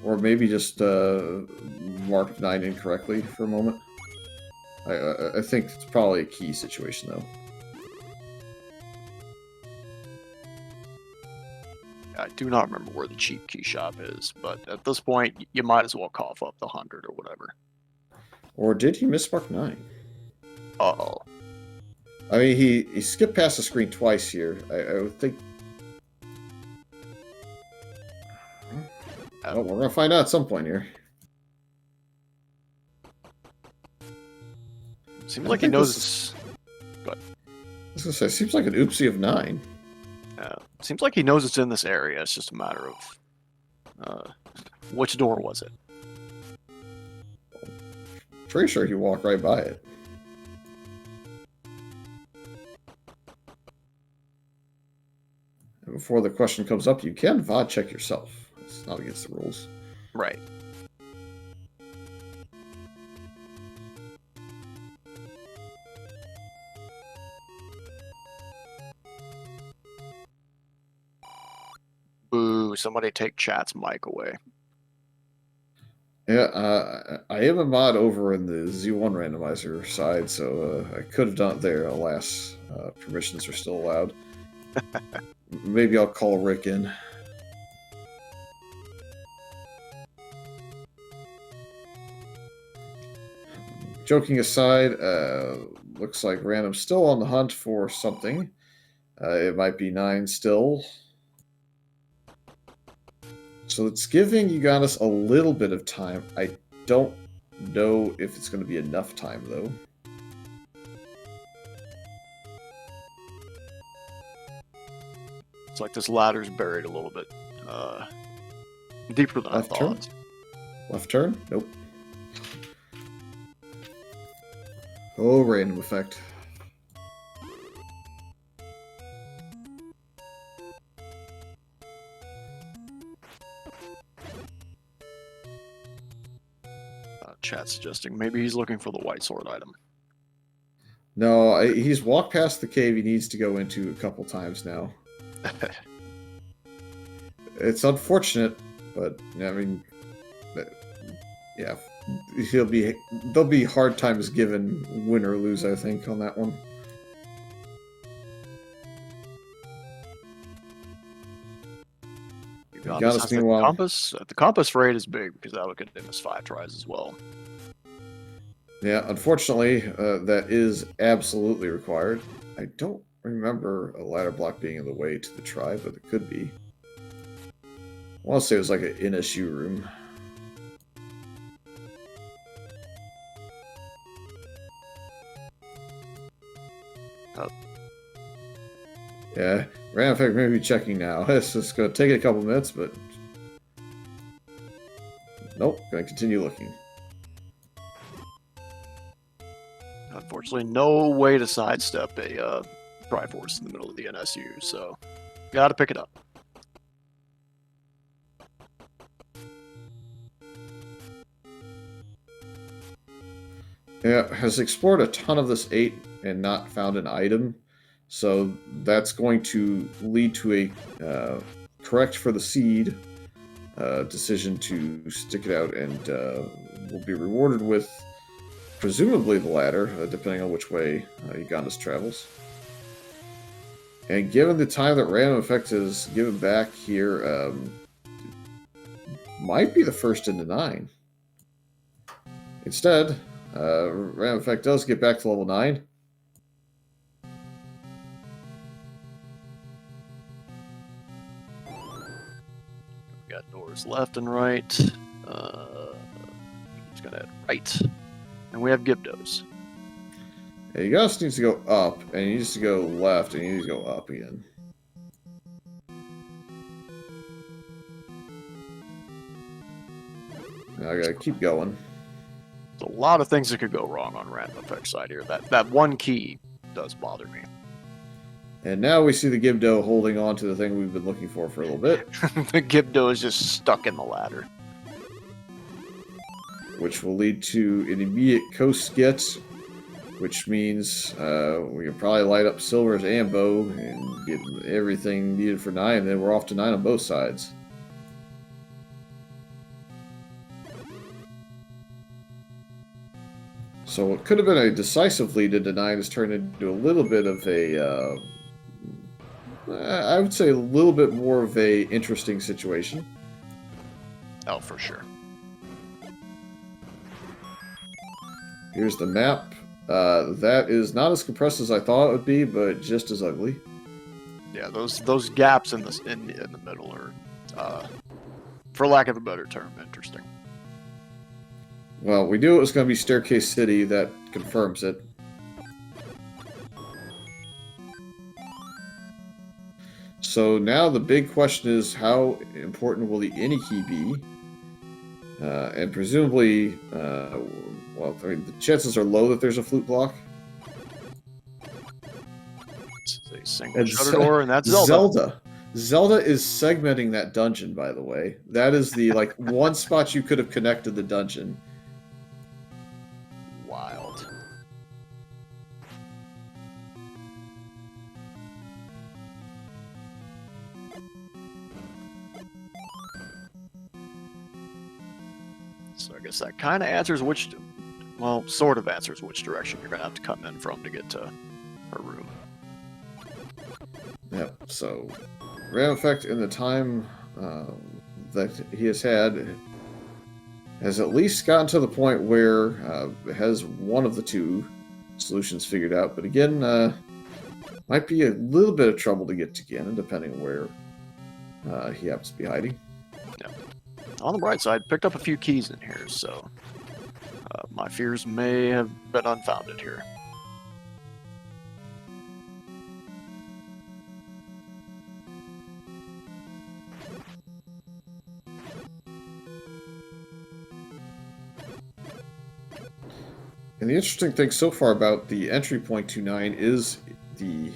or maybe just marked 9 incorrectly for a moment. I think it's probably a key situation, though. I do not remember where the cheap key shop is, but at this point, you might as well cough up the 100 or whatever. Or did he miss Mark 9? Uh-oh. I mean, he skipped past the screen twice here. I would think... Oh, we're going to find out at some point here. Seems like he knows... Go ahead. I was going to say, seems like an oopsie of 9. Seems like he knows it's in this area. It's just a matter of... which door was it? Pretty sure he walked right by it. And before the question comes up, you can VOD check yourself. It's not against the rules. Right. Boo, somebody take chat's mic away. Yeah, I am a mod over in the Z1 randomizer side, so I could have done it there. Alas, permissions are still allowed. Maybe I'll call Rick in. Joking aside, looks like Random's still on the hunt for something. It might be 9 still. So it's giving Ugondis a little bit of time. I don't know if it's going to be enough time, though. It's like this ladder's buried a little bit deeper than I thought. Turn? Left turn? Nope. Oh, random effect. Chat suggesting maybe he's looking for the white sword item. No, he's walked past the cave he needs to go into a couple times now. It's unfortunate, but I mean, yeah, there'll be hard times given, win or lose, I think, on that one. Ugondis meanwhile, the compass raid is big because that would get him his 5 tries as well. Yeah, unfortunately, that is absolutely required. I don't remember a ladder block being in the way to the try, but it could be. I want to say it was like an NSU room. Oh. Yeah, RandomEffekt may be checking now. It's just going to take a couple minutes, but... Nope, going to continue looking. Unfortunately, no way to sidestep a Triforce in the middle of the NSU, so gotta pick it up. Yeah, has explored a ton of this 8 and not found an item, so that's going to lead to a correct for the seed decision to stick it out, and will be rewarded with presumably the ladder, depending on which way Ugondis travels. And given the time that RandomEffekt has given back here, might be the first into 9. Instead, RandomEffekt does get back to level 9. We got doors left and right. Just gonna head right. And we have Gibdos. Yeah, Ugondis needs to go up, and he needs to go left, and he needs to go up again. Now I gotta keep going. There's a lot of things that could go wrong on RandomEffekt's side here. That one key does bother me. And now we see the Gibdo holding on to the thing we've been looking for a little bit. The Gibdo is just stuck in the ladder. Which will lead to an immediate coast get, which means we can probably light up Silver's ambo and get everything needed for 9, and then we're off to 9 on both sides. So what could have been a decisive lead into 9 has turned into a little bit of a I would say a little bit more of a interesting situation. Oh, for sure. Here's the map. That is not as compressed as I thought it would be, but just as ugly. Yeah, those gaps in the middle are, for lack of a better term, interesting. Well, we knew it was going to be Staircase City. That confirms it. So now the big question is, how important will the any key be? And presumably, well, I mean, the chances are low that there's a flute block. It's a single shutter door, and that's Zelda. Zelda. Zelda is segmenting that dungeon, by the way. That is the, like, one spot you could have connected the dungeon. Wild. So I guess that kind of answers which, well, sort of answers which direction you're going to have to come in from to get to her room. Yep, so RandomEffekt in the time that he has had has at least gotten to the point where it has one of the two solutions figured out, but again, might be a little bit of trouble to get to Ganon, depending on where he happens to be hiding. Yeah. On the bright side, picked up a few keys in here, so my fears may have been unfounded here. And the interesting thing so far about the entry point 2.9 is the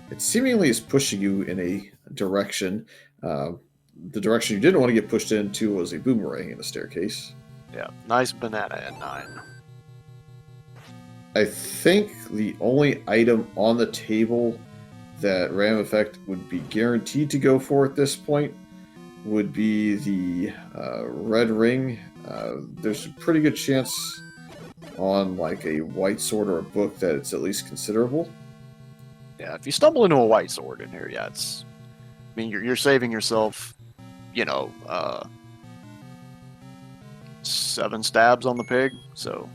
it seemingly is pushing you in a direction. The direction you didn't want to get pushed into was a boomerang in a staircase. Yeah, nice banana at 9. I think the only item on the table that RandomEffekt would be guaranteed to go for at this point would be the red ring. There's a pretty good chance on like a white sword or a book that it's at least considerable. Yeah, if you stumble into a white sword in here, yeah, it's. I mean, you're saving yourself, you know, 7 stabs on the pig. So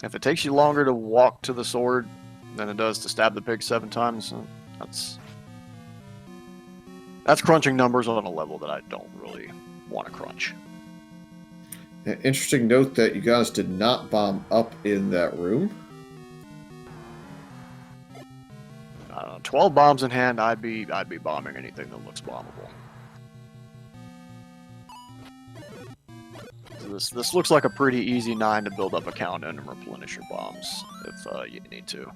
if it takes you longer to walk to the sword than it does to stab the pig 7 times, that's crunching numbers on a level that I don't really want to crunch. An interesting note that you guys did not bomb up in that room. 12 bombs in hand, I'd be bombing anything that looks bombable. So this looks like a pretty easy 9 to build up a count and replenish your bombs if you need to.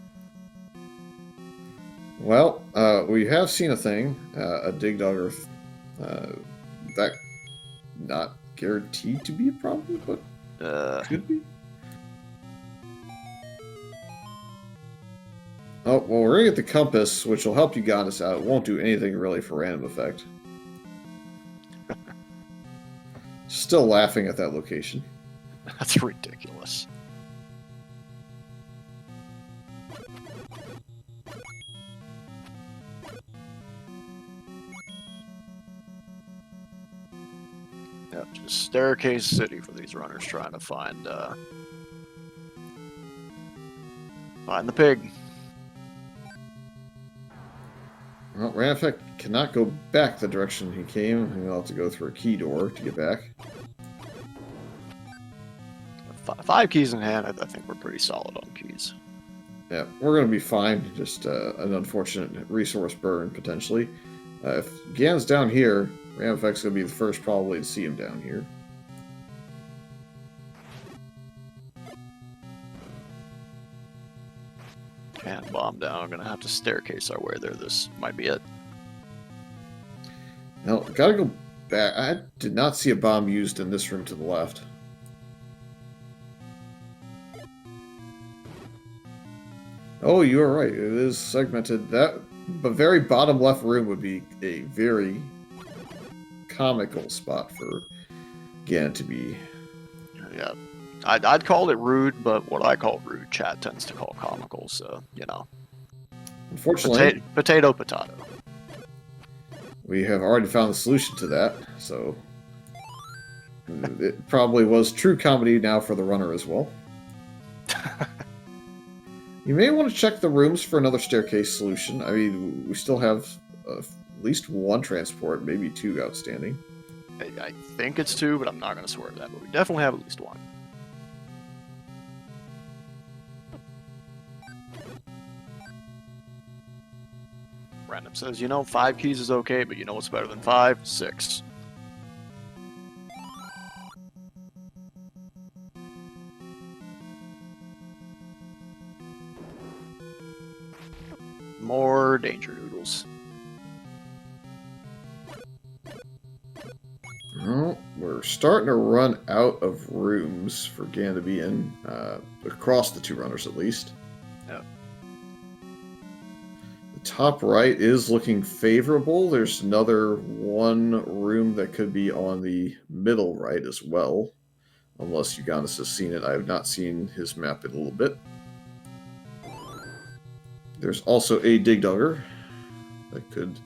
Well, we have seen a thing, a dig dog that not guaranteed to be a problem, but could be. Oh, well, we're going to get the compass, which will help Ugondis out. It won't do anything really for RandomEffekt. Still laughing at that location. That's ridiculous. Yep, just Staircase City for these runners trying to find the pig. Well, RandomEffekt cannot go back the direction he came. He'll have to go through a key door to get back. 5 keys in hand, I think we're pretty solid on keys. Yeah, we're going to be fine. Just an unfortunate resource burn, potentially. If Gan's down here, RandomEffekt's going to be the first probably to see him down here. And bomb down. I'm going to have to staircase our way there. This might be it. Now, gotta go back. I did not see a bomb used in this room to the left. Oh, you are right. It is segmented. That, but very bottom left room would be a very comical spot for Gan to be. Yeah, I'd call it rude, but what I call rude, chat tends to call comical. So you know. Unfortunately, Potato. we have already found the solution to that, so it probably was true comedy now for the runner as well. You may want to check the rooms for another staircase solution. I mean, we still have at least one transport, maybe two outstanding. I think it's 2, but I'm not going to swear to that. But we definitely have at least 1. Random says, 5 keys is okay, but you know what's better than 5? 6. More danger noodles. Well, we're starting to run out of rooms for Gan to be in, across the 2 runners at least. Yep. The top right is looking favorable. There's another 1 room that could be on the middle right as well. Unless Ugondis has seen it. I have not seen his map in a little bit. There's also a Dig Dugger that could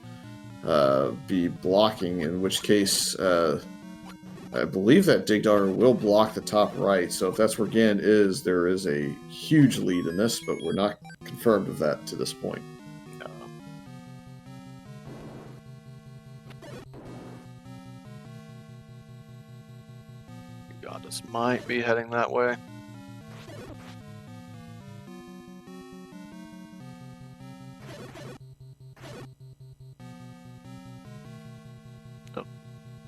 be blocking, in which case I believe that Dig Dugger will block the top right. So if that's where Gan is, there is a huge lead in this, but we're not confirmed of that to this point. Ugondis might be heading that way.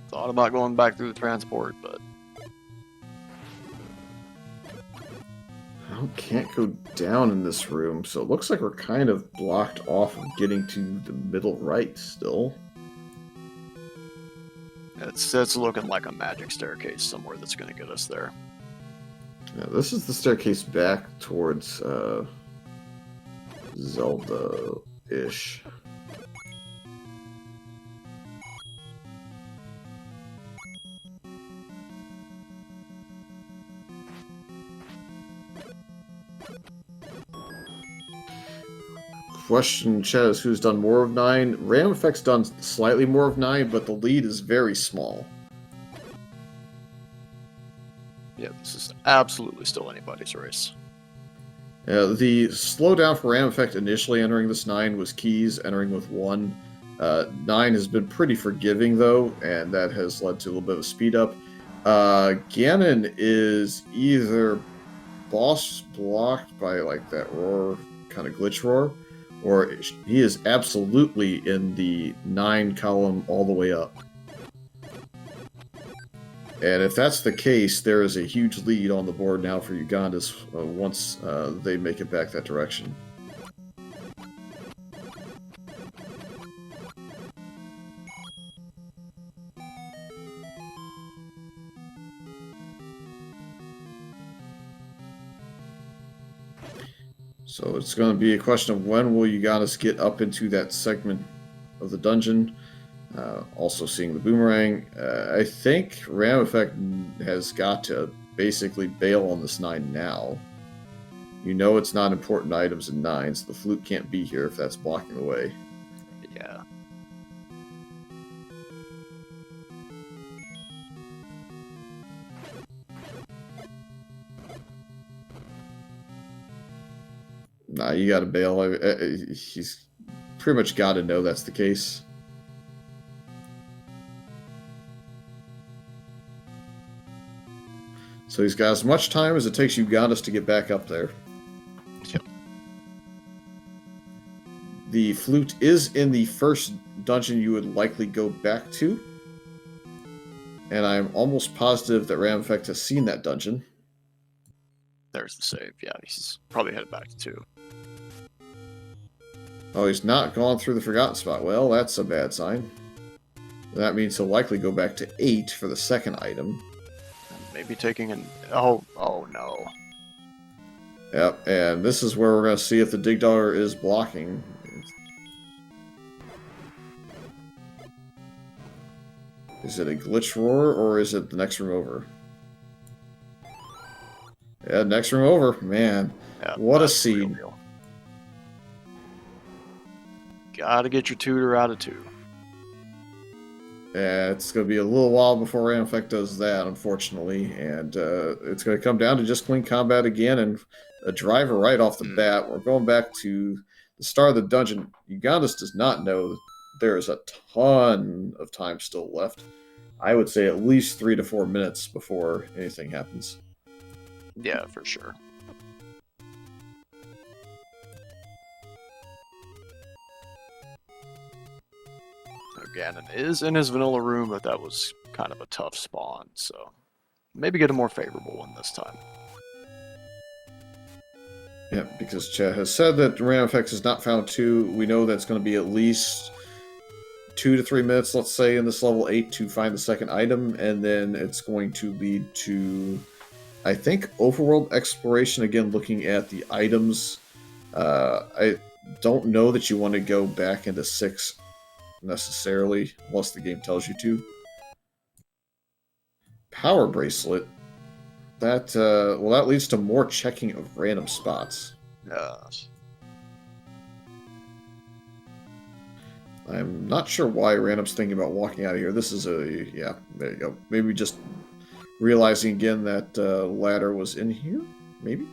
Thought about going back through the transport, but Can't go down in this room, so it looks like we're kind of blocked off of getting to the middle right still. it's looking like a magic staircase somewhere that's going to get us there. Yeah, this is the staircase back towards Zelda-ish. Question, Chaz, who's done more of 9? RandomEffekt's done slightly more of 9, but the lead is very small. Yeah, this is absolutely still anybody's race. The slowdown for RandomEffekt initially entering this 9 was Keys entering with 1. 9 has been pretty forgiving, though, and that has led to a little bit of a speed up. Ganon is either boss blocked by like that roar, kind of glitch roar, or he is absolutely in the 9 column all the way up. And if that's the case, there is a huge lead on the board now for Ugondis once they make it back that direction. So it's going to be a question of when will Ugondis get up into that segment of the dungeon. Also seeing the boomerang. I think RandomEffekt has got to basically bail on this 9 now. You know it's not important items in 9, so the flute can't be here if that's blocking the way. Yeah. Nah, you gotta bail. He's pretty much got to know that's the case. So he's got as much time as it takes Ugondis to get back up there. Yep. The flute is in the first dungeon you would likely go back to. And I'm almost positive that RandomEffekt has seen that dungeon. There's the save. Yeah, he's probably headed back to 2. Oh, he's not gone through the forgotten spot. Well, that's a bad sign. That means he'll likely go back to 8 for the second item. Maybe taking an... Oh no. Yep, and this is where we're going to see if the Dig Dugger is blocking. Is it a glitch roar, or is it the next room over? Yeah, next room over. Man, Yeah, what a scene. Gotta get your tutor out of 2. Yeah, it's going to be a little while before RandomEffekt does that, unfortunately, and it's going to come down to just clean combat again and a driver right off the bat. We're going back to the start of the dungeon. Ugondis does not know that there is a ton of time still left. I would say at least 3 to 4 minutes before anything happens. Yeah, for sure. Ganon is in his vanilla room, but that was kind of a tough spawn, so maybe get a more favorable one this time. Yeah, because Chet has said that RandomEffekt has not found 2. We know that's going to be at least 2 to 3 minutes, let's say, in this level 8 to find the second item, and then it's going to lead to, I think, overworld exploration, again, looking at the items. I don't know that you want to go back into 6 necessarily, unless the game tells you to. Power Bracelet. That, well, that leads to more checking of random spots. I'm not sure why Random's thinking about walking out of here. This is a, yeah, there you go. Maybe just realizing again that ladder was in here, maybe?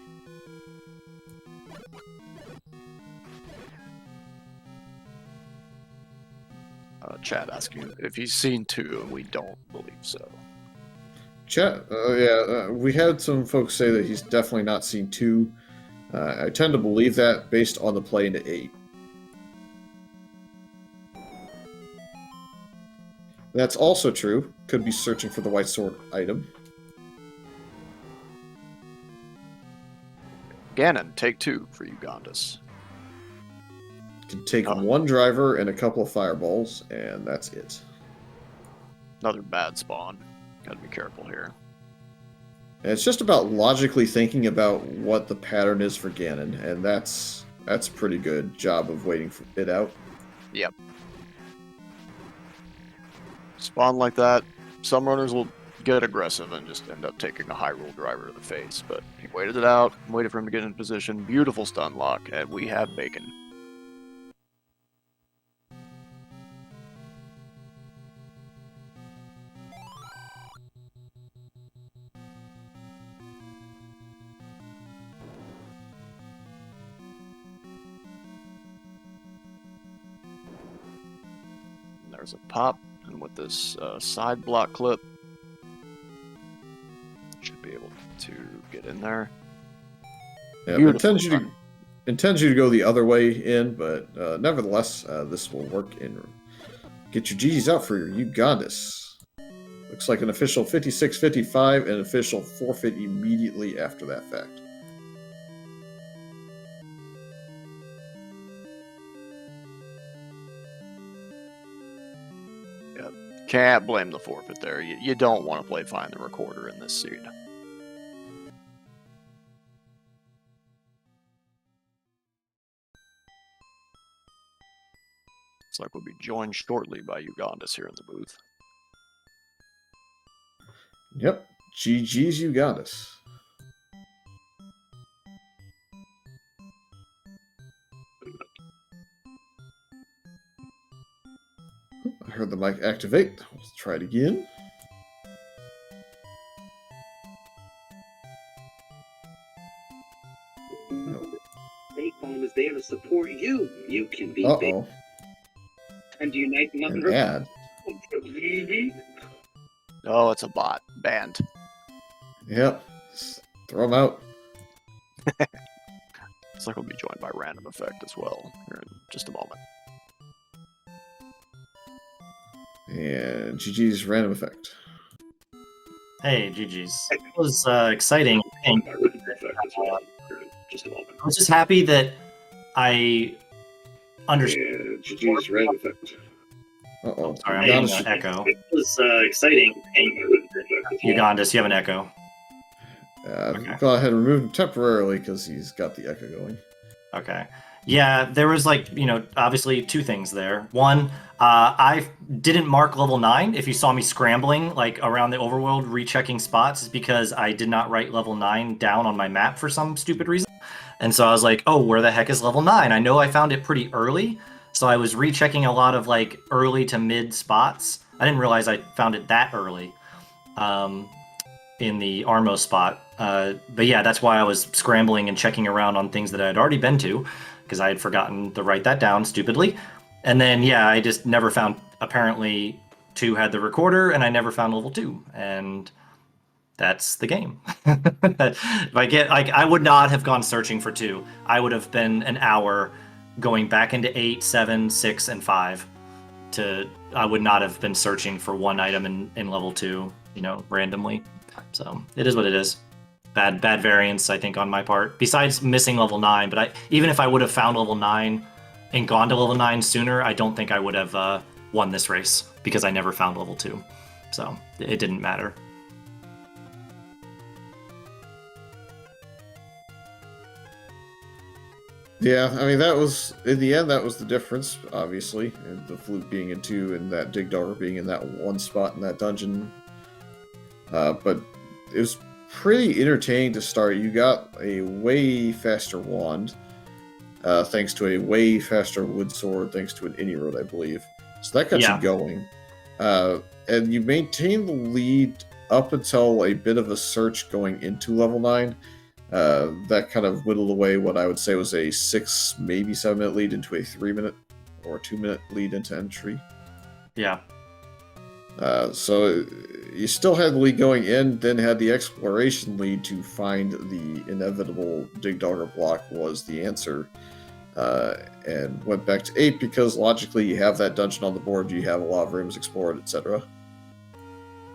Chad asking if he's seen 2, and we don't believe so. Chat, we had some folks say that he's definitely not seen 2. I tend to believe that based on the play into 8. That's also true. Could be searching for the white sword item. Ganon, take 2 for Ugondis. Can take 1 driver and a couple of fireballs, and that's it. Another bad spawn. Gotta be careful here. And it's just about logically thinking about what the pattern is for Ganon, and that's a pretty good job of waiting for it out. Yep. Spawn like that, some runners will get aggressive and just end up taking a Hyrule driver to the face, but he waited it out, waited for him to get in position, beautiful stun lock, and we have bacon. There's a pop, and with this side block clip, should be able to get in there. Yeah, intends you to go the other way in, but nevertheless, this will work and get your GGs out for your Ugondis. Looks like an official 56-55 and an official forfeit immediately after that fact. Can't blame the forfeit there. You don't want to play Find the Recorder in this seed. Looks like we'll be joined shortly by Ugondis here in the booth. Yep. GG's Ugondis. I heard the mic activate. Let's try it again. State Farm is there to support you. You can be big and unite An ad. Oh, it's a bot. Banned. Yep. Throw them out. Looks like we'll be joined by RandomEffekt as well here in just a moment. And GG's RandomEffekt. Hey, GG's. It was exciting. Just a moment. I was just happy that I understood. GG's RandomEffekt. Uh-oh. Sorry, I'm getting an echo. It was exciting. Ugondis, you have an echo. Okay. Go ahead and remove him temporarily because he's got the echo going. Okay. Yeah, there was obviously 2 things there. One, I didn't mark level 9. If you saw me scrambling around the overworld rechecking spots, it's because I did not write level 9 down on my map for some stupid reason. And so I was like, oh, where the heck is level 9? I know I found it pretty early, So I was rechecking a lot of like early to mid spots. I didn't realize I found it that early in the Armo spot. But yeah, that's why I was scrambling and checking around on things that I had already been to, because I had forgotten to write that down stupidly. And then yeah, I just never found. Apparently, 2 had the recorder, and I never found level 2, and that's the game. If I get like, I would not have gone searching for 2. I would have been an hour going back into 8, 7, 6, and 5. I would not have been searching for one item in level 2, randomly. So it is what it is. Bad variance, I think, on my part. Besides missing level 9, but even if I would have found level 9 and gone to level 9 sooner, I don't think I would have won this race because I never found level 2. So it didn't matter. Yeah, I mean, that was, in the end, that was the difference, obviously. And the flute being in 2 and that dig dogger being in that one spot in that dungeon. But it was pretty entertaining to start. You got a way faster wand, thanks to a way faster wood sword, thanks to an any road, I believe. So that got you going. And you maintain the lead up until a bit of a search going into level 9. That kind of whittled away what I would say was a 6, maybe 7-minute lead into a 3-minute or 2-minute lead into entry. Yeah. So you still had the lead going in, then had the exploration lead to find the inevitable dig dogger block was the answer. And went back to 8 because logically you have that dungeon on the board, you have a lot of rooms explored, etc.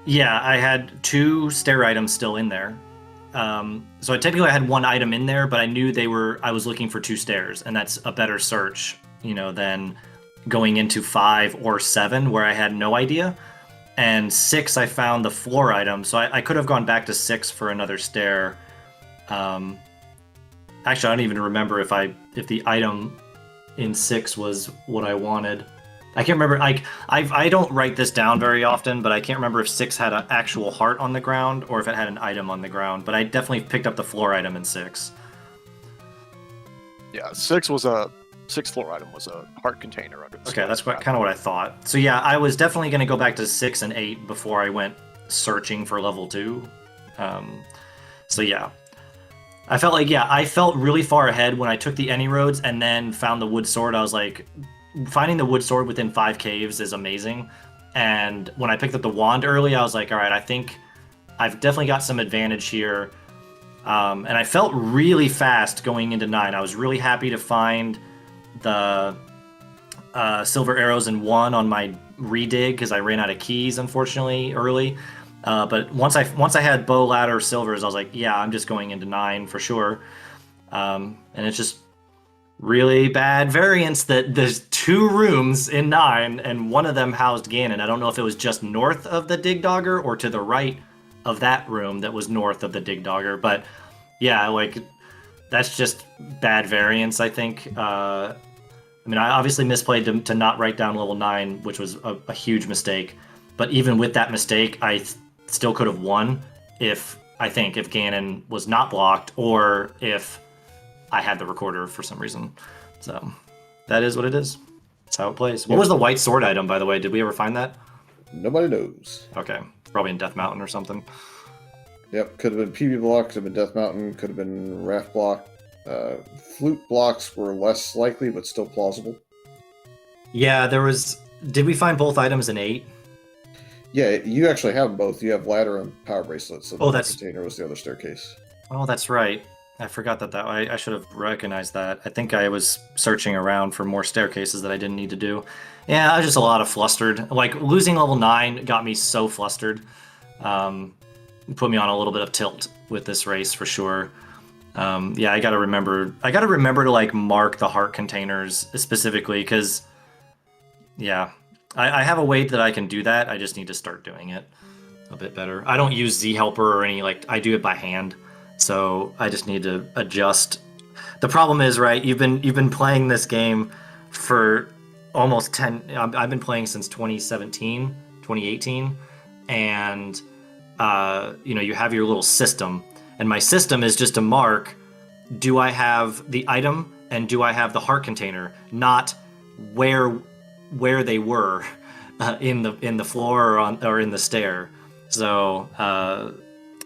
Yeah, I had 2 stair items still in there. So technically I had 1 item in there, but I knew I was looking for 2 stairs, and that's a better search, than going into 5 or 7 where I had no idea. And 6, I found the floor item, so I could have gone back to 6 for another stair. Actually, I don't even remember if the item in 6 was what I wanted. I can't remember. I don't write this down very often, but I can't remember if 6 had an actual heart on the ground or if it had an item on the ground. But I definitely picked up the floor item in 6. Yeah, 6 floor item was a heart container under the Okay, that's kind of what I thought. So yeah, I was definitely going to go back to 6 and 8 before I went searching for level 2. So yeah. I felt really far ahead when I took the any roads and then found the wood sword. I was like, finding the wood sword within 5 caves is amazing. And when I picked up the wand early, I was like, all right, I think I've definitely got some advantage here. And I felt really fast going into 9. I was really happy to find the silver arrows in 1 on my redig because I ran out of keys, unfortunately, early. But once I had bow, ladder, silvers, I was like, yeah, I'm just going into 9 for sure. And it's just really bad variance that there's 2 rooms in 9 and one of them housed Ganon. I don't know if it was just north of the dig dogger or to the right of that room that was north of the dig dogger. But yeah, like that's just bad variance, I think. I obviously misplayed to not write down level 9, which was a huge mistake. But even with that mistake, I still could have won if Ganon was not blocked or if I had the recorder for some reason. So that is what it is. That's how it plays. What was the white sword item, by the way? Did we ever find that? Nobody knows. Okay. Probably in Death Mountain or something. Yep, could have been PB block, could have been Death Mountain, could have been Raft block. Flute blocks were less likely, but still plausible. Yeah, did we find both items in 8? Yeah, you actually have them both. You have ladder and power bracelet, so the container was the other staircase. Oh, that's right. I forgot that I should have recognized that. I think I was searching around for more staircases that I didn't need to do. Yeah, I was just a lot of flustered. Like, losing level 9 got me so flustered. Put me on a little bit of tilt with this race for sure. Yeah, I gotta remember to like mark the heart containers specifically because, yeah, I have a way that I can do that. I just need to start doing it a bit better. I don't use Z Helper or I do it by hand. So I just need to adjust. The problem is, right, you've been playing this game for almost 10, I've been playing since 2017, 2018, and you have your little system, and my system is just to mark, do I have the item and do I have the heart container, not where they were in the floor or in the stair. So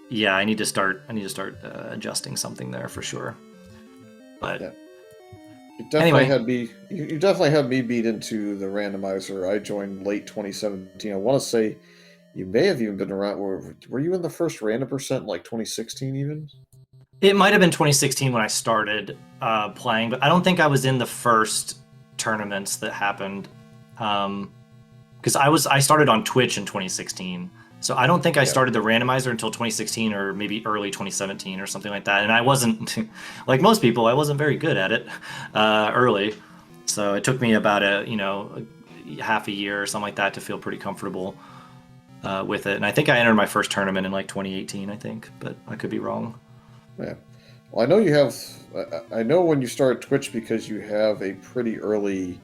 yeah, I need to start adjusting something there for sure. But yeah. You definitely had me beat into the randomizer. I joined late 2017. I want to say you may have even been around. Were you in the first random percent in like 2016 even? it might have been 2016 when I started playing, but I don't think I was in the first tournaments that happened. Because I started on Twitch in 2016, so I don't think I started the randomizer until 2016 or maybe early 2017 or something like that. And I wasn't like most people, I wasn't very good at it early, so it took me about half a year or something like that to feel pretty comfortable with it. And I think I entered my first tournament in like 2018, I think, but I could be wrong. Yeah. Well, I know you have. I know when you started Twitch because you have a pretty early,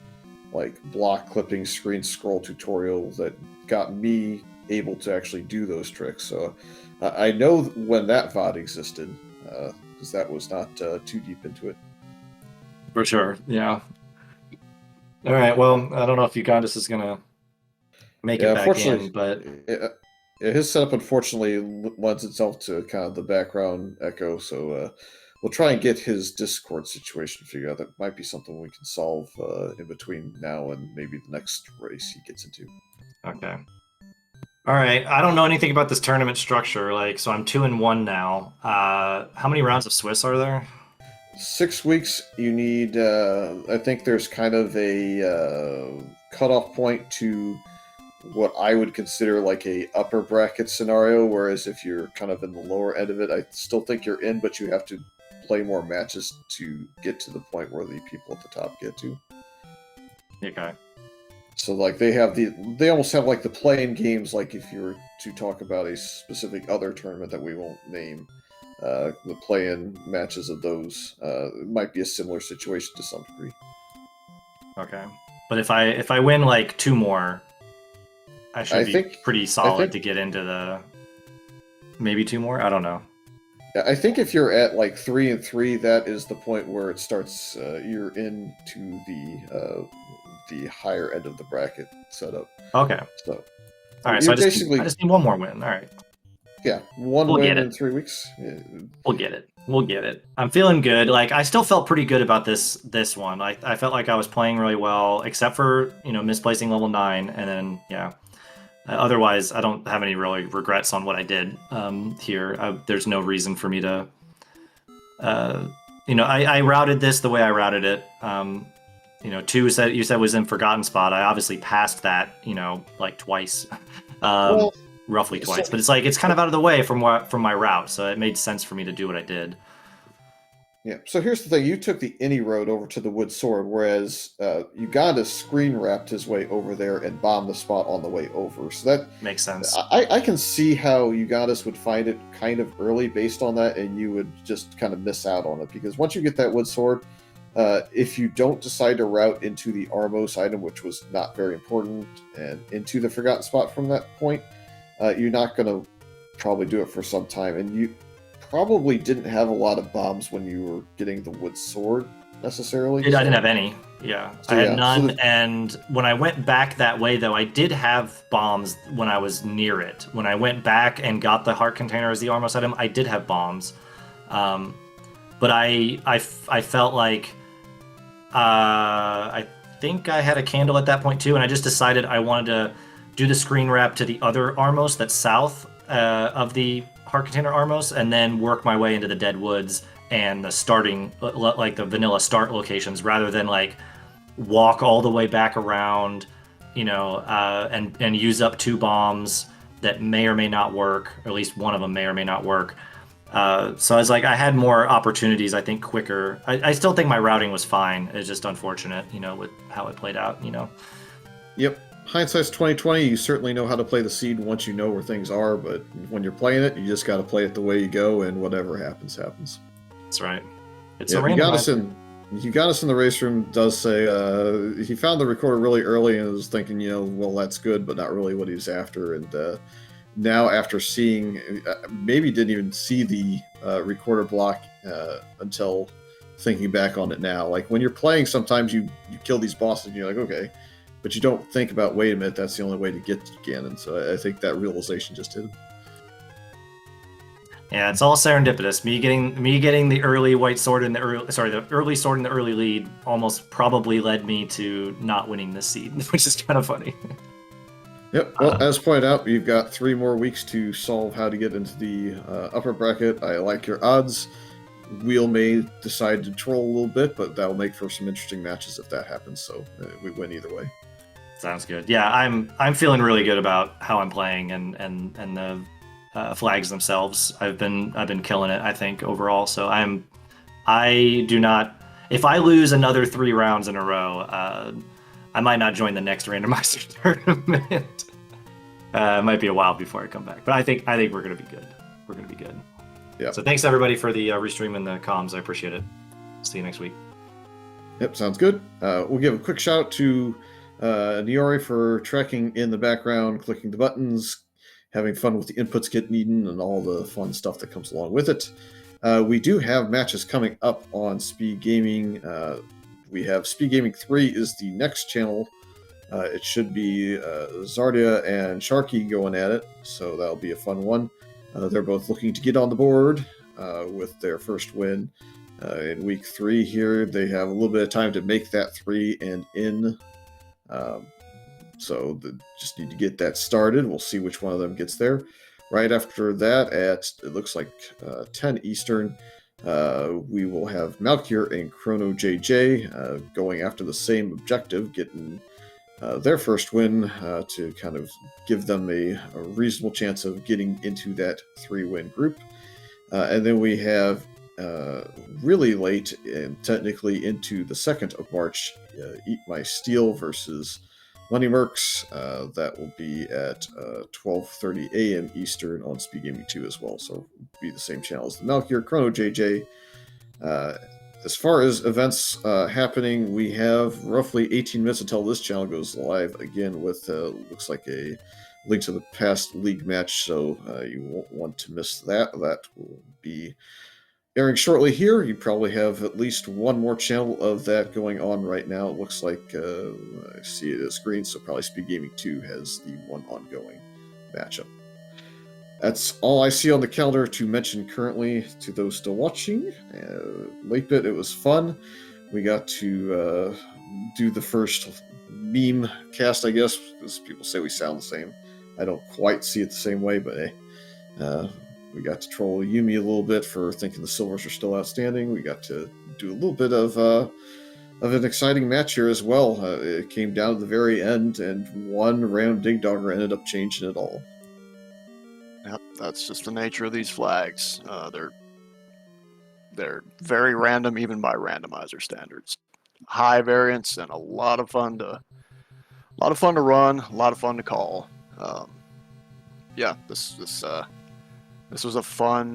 like, block clipping screen scroll tutorial that got me able to actually do those tricks. So I know when that VOD existed, because that was not too deep into it. For sure, yeah. All right, well, I don't know if Ugondis is gonna make it back in, but his setup unfortunately lends itself to kind of the background echo. So we'll try and get his Discord situation figured out. That might be something we can solve in between now and maybe the next race he gets into. Okay. All right. I don't know anything about this tournament structure. Like, so I'm 2-1 now. How many rounds of Swiss are there? 6 weeks. You need. I think there's kind of a cutoff point to what I would consider like a upper bracket scenario. Whereas if you're kind of in the lower end of it, I still think you're in, but you have to play more matches to get to the point where the people at the top get to. Okay. So like they almost have like the play-in games. Like if you were to talk about a specific other tournament that we won't name, the play-in matches of those it might be a similar situation to some degree. Okay. But if I win like 2 more, I should be pretty solid to get into the maybe 2 more. I don't know. I think if you're at like 3-3, that is the point where it starts. You're into the higher end of the bracket setup. Okay. So, all right. So I just need 1 more win. All right. Yeah, one win in 3 weeks. Yeah. We'll get it. I'm feeling good. Like I still felt pretty good about this one. I felt like I was playing really well, except for misplacing level 9, and then yeah. Otherwise, I don't have any really regrets on what I did here. There's no reason for me to, I routed this the way I routed it. 2 you said was in Forgotten Spot. I obviously passed that, like twice, roughly twice. But it's kind of out of the way from my route, so it made sense for me to do what I did. Yeah. So here's the thing: you took the any road over to the Wood Sword, whereas Ugondis screen wrapped his way over there and bombed the spot on the way over. So that makes sense. I can see how Ugondis would find it kind of early based on that, and you would just kind of miss out on it because once you get that Wood Sword, if you don't decide to route into the Armos item, which was not very important, and into the Forgotten Spot from that point, you're not going to probably do it for some time, and you probably didn't have a lot of bombs when you were getting the Wood Sword necessarily. I didn't have any. Yeah, so, I had none. And when I went back that way, though, I did have bombs when I was near it. When I went back and got the heart container as the Armos item, I did have bombs. But I felt like I think I had a candle at that point too, and I just decided I wanted to do the screen wrap to the other Armos that's south of the heart container Armos, and then work my way into the Dead Woods and the starting, like the vanilla start locations, rather than like walk all the way back around, and use up 2 bombs that may or may not work, or at least one of them may or may not work. So I was like, I had more opportunities, I think, quicker. I still think my routing was fine. It's just unfortunate, with how it played out, Yep. Hindsight's 2020. You certainly know how to play the seed once you know where things are, but when you're playing it, you just got to play it the way you go, and whatever happens, happens. That's right. It's a randomizer. Ugondis in the race room does say he found the recorder really early and was thinking, well, that's good, but not really what he was after. And now, after seeing, maybe didn't even see the recorder block until thinking back on it now. Like when you're playing, sometimes you kill these bosses and you're like, okay, but you don't think about, wait a minute, that's the only way to get to Ganon. So I think that realization just hit him. Yeah, it's all serendipitous. Me getting the early white sword in the early sword in the early lead almost probably led me to not winning this seed, which is kind of funny. Yep. Well, as pointed out, you've got 3 more weeks to solve how to get into the upper bracket. I like your odds. Wheel may decide to troll a little bit, but that'll make for some interesting matches if that happens. So we win either way. Sounds good. Yeah, I'm feeling really good about how I'm playing and the flags themselves. I've been killing it, I think, overall. So I do not. If I lose another 3 rounds in a row, I might not join the next randomizer tournament. It might be a while before I come back, but I think we're gonna be good. We're gonna be good. Yeah. So thanks everybody for the restream and the comms. I appreciate it. See you next week. Yep, sounds good. We'll give a quick shout out to Niori for tracking in the background, clicking the buttons, having fun with the inputs getting eaten, and all the fun stuff that comes along with it. We do have matches coming up on Speed Gaming. We have Speed Gaming 3 is the next channel. It should be Zardia and Sharky going at it, so that'll be a fun one. They're both looking to get on the board with their first win in week 3 here. They have a little bit of time to make that 3 and in. So just need to get that started. We'll see which one of them gets there. Right after that, at it looks like 10 Eastern, we will have Malkier and Chrono JJ going after the same objective, getting their first win to kind of give them a reasonable chance of getting into that 3-win group. And then we have really late and technically into the 2nd of March, Eat My Steel versus Money Mercs. That will be at 12:30 a.m. Eastern on Speed Gaming 2 as well. So it'll be the same channel as the Malkier, Chrono JJ. As far as events happening, we have roughly 18 minutes until this channel goes live again with looks like a Link to the Past League match, so you won't want to miss that. That will be airing shortly here. You probably have at least one more channel of that going on right now. It looks like I see it as green, so probably Speed Gaming 2 has the one ongoing matchup. That's all I see on the calendar to mention currently to those still watching. Late bit, it was fun. We got to do the first meme cast, I guess, because people say we sound the same. I don't quite see it the same way, but hey. We got to troll Yumi a little bit for thinking the silvers are still outstanding. We got to do a little bit of an exciting match here as well. It came down to the very end, and one random dig dogger ended up changing it all. Yep, that's just the nature of these flags. They're very random, even by randomizer standards. High variance and a lot of fun to run, a lot of fun to call. Yeah, this was a fun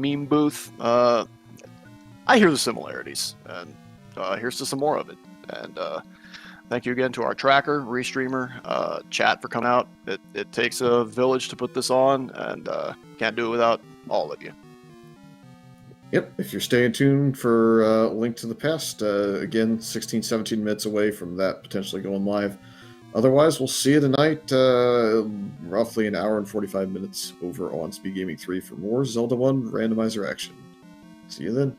meme booth. I hear the similarities, and here's to some more of it. And thank you again to our tracker, restreamer, chat for coming out. It takes a village to put this on, and can't do it without all of you. Yep, if you're staying tuned for Link to the Past, again, 16, 17 minutes away from that potentially going live. Otherwise, we'll see you tonight, roughly an hour and 45 minutes over on Speed Gaming 3 for more Zelda 1 randomizer action. See you then.